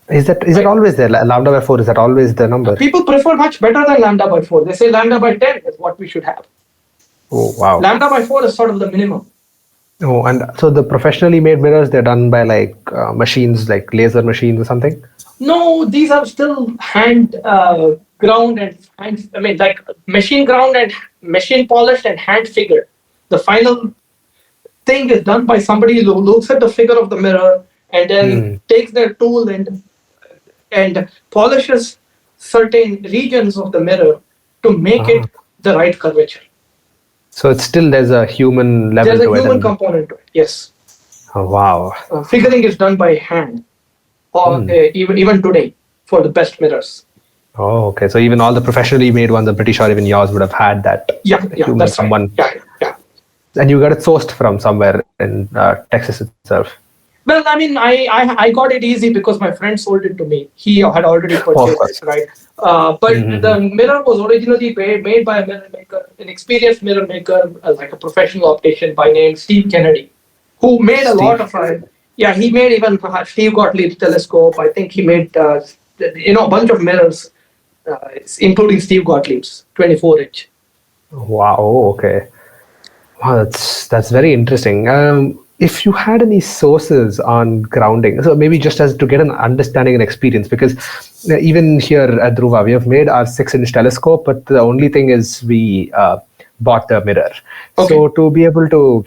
Is it always there? λ/4, is that always the number? People prefer much better than λ/4. They say λ/10 is what we should have. Oh, wow. λ/4 is sort of the minimum. Oh, and so the professionally made mirrors, they're done by like machines, like laser machines or something? No, these are still hand ground and like machine ground and machine polished and hand figured. The final thing is done by somebody who looks at the figure of the mirror and then takes their tool and and polishes certain regions of the mirror to make it the right curvature. So it's still there's a human level There's a to it. human component to it, yes. Oh, wow. Figuring is done by hand, or even today, for the best mirrors. Oh, okay. So even all the professionally made ones, I'm pretty sure even yours would have had that. Yeah, human that's someone. right. Yeah. And you got it sourced from somewhere in Texas itself. Well, I mean, I got it easy because my friend sold it to me. He had already purchased it, right? But the mirror was originally made by a mirror maker, an experienced mirror maker, like a professional optician by name Steve Kennedy, who made a lot of. He made even Steve Gottlieb's telescope. I think he made a bunch of mirrors, including Steve Gottlieb's 24-inch. Wow. Okay. Wow, that's very interesting. If you had any sources on grounding, so maybe just as to get an understanding and experience, because even here at Dhruva, we have made our 6-inch telescope, but the only thing is we bought the mirror. Okay. So to be able to,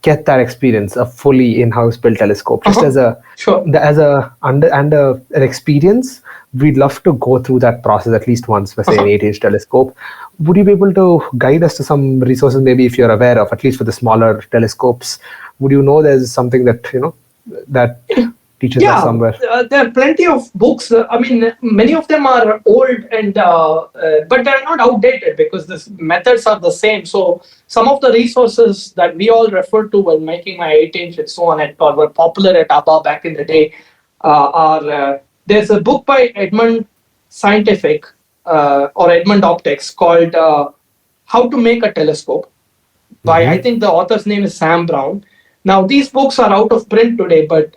get that experience, a fully in-house built telescope, just as an experience, we'd love to go through that process at least once for, say, an 8-inch telescope. Would you be able to guide us to some resources, maybe if you're aware of, at least for the smaller telescopes? Would you know there's something that, that teaches us somewhere? There are plenty of books. I mean, many of them are old, and but they're not outdated because the methods are the same. So some of the resources that we all refer to when making my 8-inch and so on, or were popular at ABAA back in the day, are there's a book by Edmund Scientific or Edmund Optics called How to Make a Telescope by, I think the author's name is Sam Brown. Now, these books are out of print today, but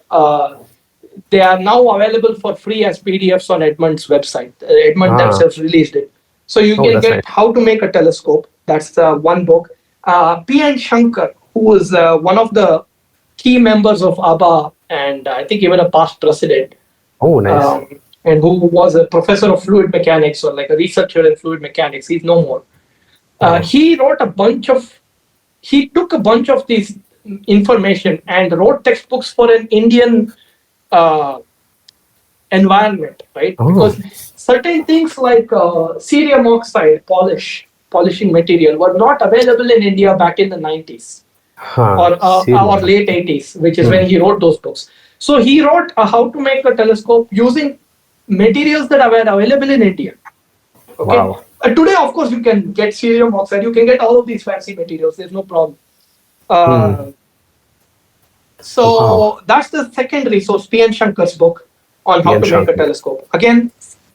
they are now available for free as PDFs on Edmund's website. Edmund themselves released it. So you can get How to Make a Telescope. That's one book. P.N. Shankar, who is one of the key members of ABAA, and I think even a past president. Oh, nice. And who was a professor of fluid mechanics or like a researcher in fluid mechanics. He's no more. He took a bunch of these information and wrote textbooks for an Indian environment, right? Because certain things like cerium oxide polishing material were not available in India back in the 90s or late 80s, which is when he wrote those books. So he wrote How to Make a Telescope using materials that are available in India. Okay? Wow. Today, of course, you can get cerium oxide. You can get all of these fancy materials. There's no problem. So that's the second resource, P.N. Shankar's book on how to make a telescope. Again,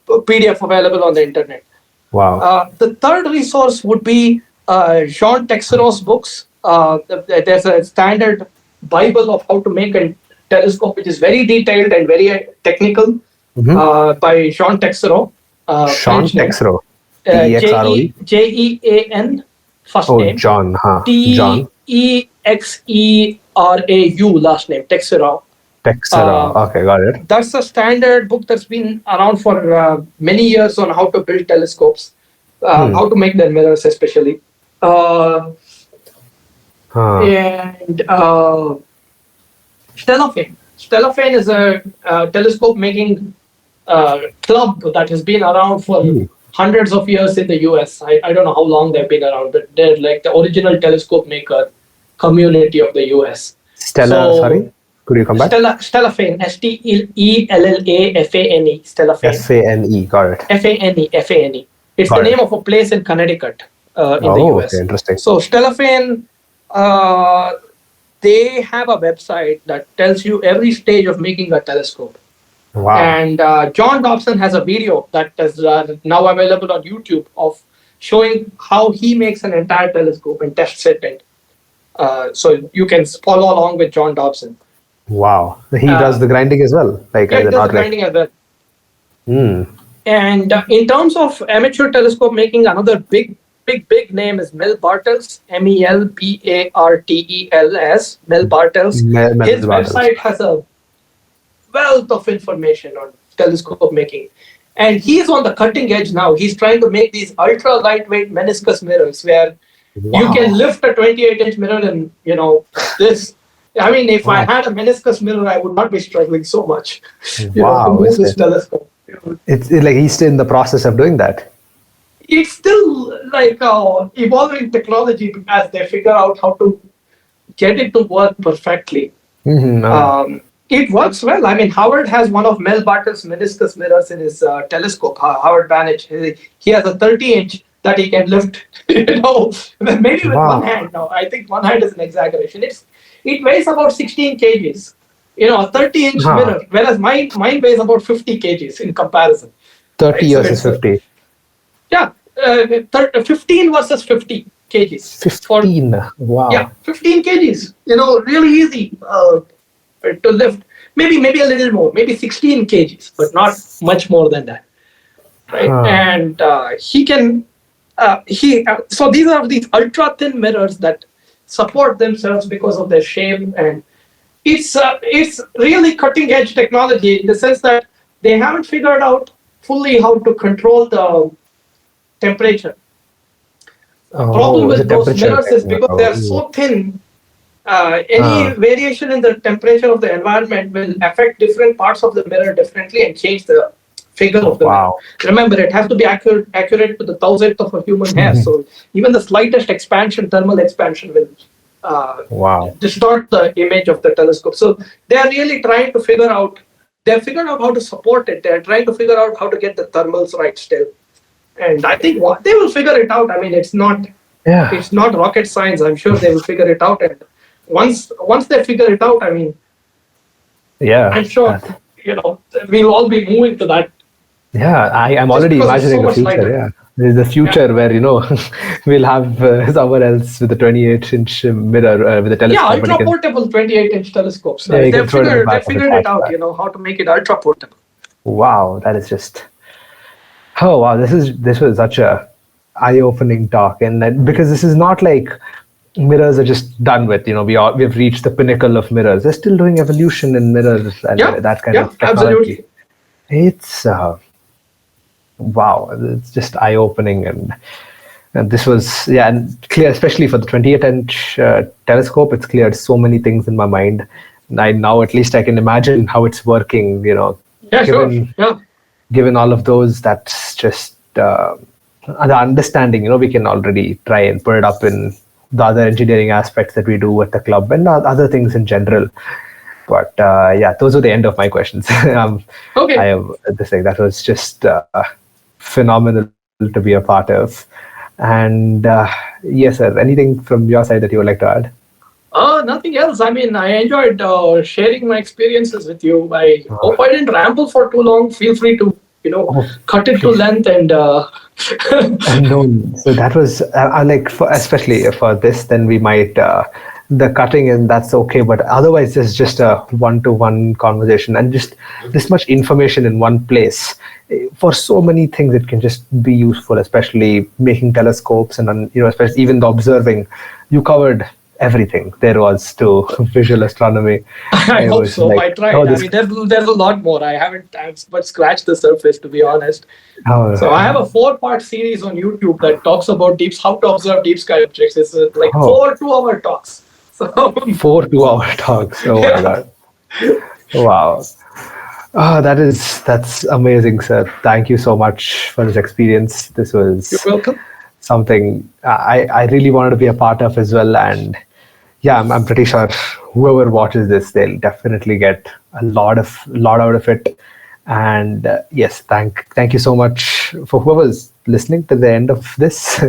PDF available on the internet. Wow. The third resource would be Jean Texereau's books. There's a standard Bible of how to make a telescope, which is very detailed and very technical, by Jean Texereau. Jean Texereau. Jean, first name. John. Texerau, last name, Texereau. Okay, got it. That's a standard book that's been around for many years on how to build telescopes, how to make their mirrors especially. And Stellafane. Stellafane is a telescope making club that has been around for hundreds of years in the US. I don't know how long they've been around, but they're like the original telescope maker community of the US. Sorry? Could you come back? Stellafane, Stellafane, Stellafane. Fane, got it. Fane. It's the name of a place in Connecticut in the US. Okay, interesting. So Stellafane, they have a website that tells you every stage of making a telescope. Wow. And John Dobson has a video that is now available on YouTube of showing how he makes an entire telescope and tests it. And so you can follow along with John Dobson. Wow. He does the grinding as well? He does the grinding as well. And in terms of amateur telescope making, another big name is Mel Bartels, Melbartels. Mel Bartels. His website has a wealth of information on telescope making. And he's on the cutting edge now. He's trying to make these ultra lightweight meniscus mirrors where you can lift a 28-inch mirror and, this. I mean, if I had a meniscus mirror, I would not be struggling so much to move this telescope. It's like he's still in the process of doing that. It's still like evolving technology as they figure out how to get it to work perfectly. It works well. I mean, Howard has one of Mel Bartle's meniscus mirrors in his telescope. Howard Banich, he has a 30-inch that he can lift. Maybe with one hand. No, I think one hand is an exaggeration. It weighs about 16 kgs. A 30-inch mirror, whereas mine weighs about 50 kgs in comparison. 30 versus 50. Yeah, 15 versus 50 kgs. 15. Wow. Yeah, 15 kgs. Really easy to lift. Maybe a little more, maybe 16 kgs, but not much more than that. Right? And he can. So these are these ultra thin mirrors that support themselves because of their shape, and it's really cutting edge technology in the sense that they haven't figured out fully how to control the temperature. Problem with those mirrors is because they are so thin, any variation in the temperature of the environment will affect different parts of the mirror differently and change the figure of the mirror. Remember, it has to be accurate to the thousandth of a human hair. So even the slightest thermal expansion will distort the image of the telescope. So they are really trying to figure out, they've figured out how to support it. They're trying to figure out how to get the thermals right still. And I think they will figure it out. I mean, it's not rocket science. I'm sure they will figure it out. And once they figure it out, I mean, I'm sure, we'll all be moving to that. Yeah, I'm already imagining the future. Yeah, there's the future where we'll have someone else with a 28-inch mirror with a telescope. Yeah, ultra portable 28-inch telescopes. They figured it out. How to make it ultra portable. Wow, that is just. Oh wow, this was such a eye-opening talk, and because this is not like mirrors are just done with. We've reached the pinnacle of mirrors. They're still doing evolution in mirrors and that kind of technology. Absolutely. It's wow, it's just eye-opening, and this was and clear, especially for the 28-inch telescope. It's cleared so many things in my mind. And now at least I can imagine how it's working. Given all of those, that's just the understanding. We can already try and put it up in the other engineering aspects that we do at the club and other things in general. But those are the end of my questions. Okay. I have this thing that was just phenomenal to be a part of. And yes, sir, anything from your side that you would like to add? Nothing else. I mean, I enjoyed sharing my experiences with you. I hope I didn't ramble for too long. Feel free to, cut it to length and. No, so that was especially for this, then we might the cutting, and that's okay. But otherwise, it's just a one-to-one conversation, and just this much information in one place. For so many things, it can just be useful, especially making telescopes and especially even the observing. You covered everything there was to visual astronomy. I hope so. I tried. I mean, there's a lot more. I've but scratched the surface, to be honest. So I have a 4-part series on YouTube that talks about how to observe deep sky objects. It's 4 2-hour talks. So 4 2-hour talks. Oh my God! Wow. Oh, that's amazing, sir. Thank you so much for this experience. This was You're welcome. Something I really wanted to be a part of as well. And I'm pretty sure whoever watches this, they'll definitely get a lot out of it. And yes, thank you so much for whoever's listening to the end of this.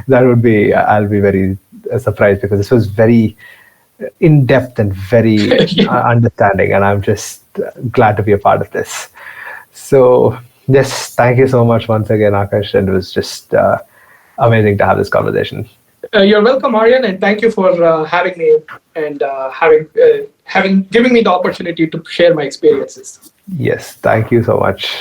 I'll be very surprised, because this was very in depth and very understanding, and I'm just glad to be a part of this. So yes, thank you so much once again, Akarsh, and it was just amazing to have this conversation. You're welcome, Aryan, and thank you for having me and giving me the opportunity to share my experiences. Yes, thank you so much.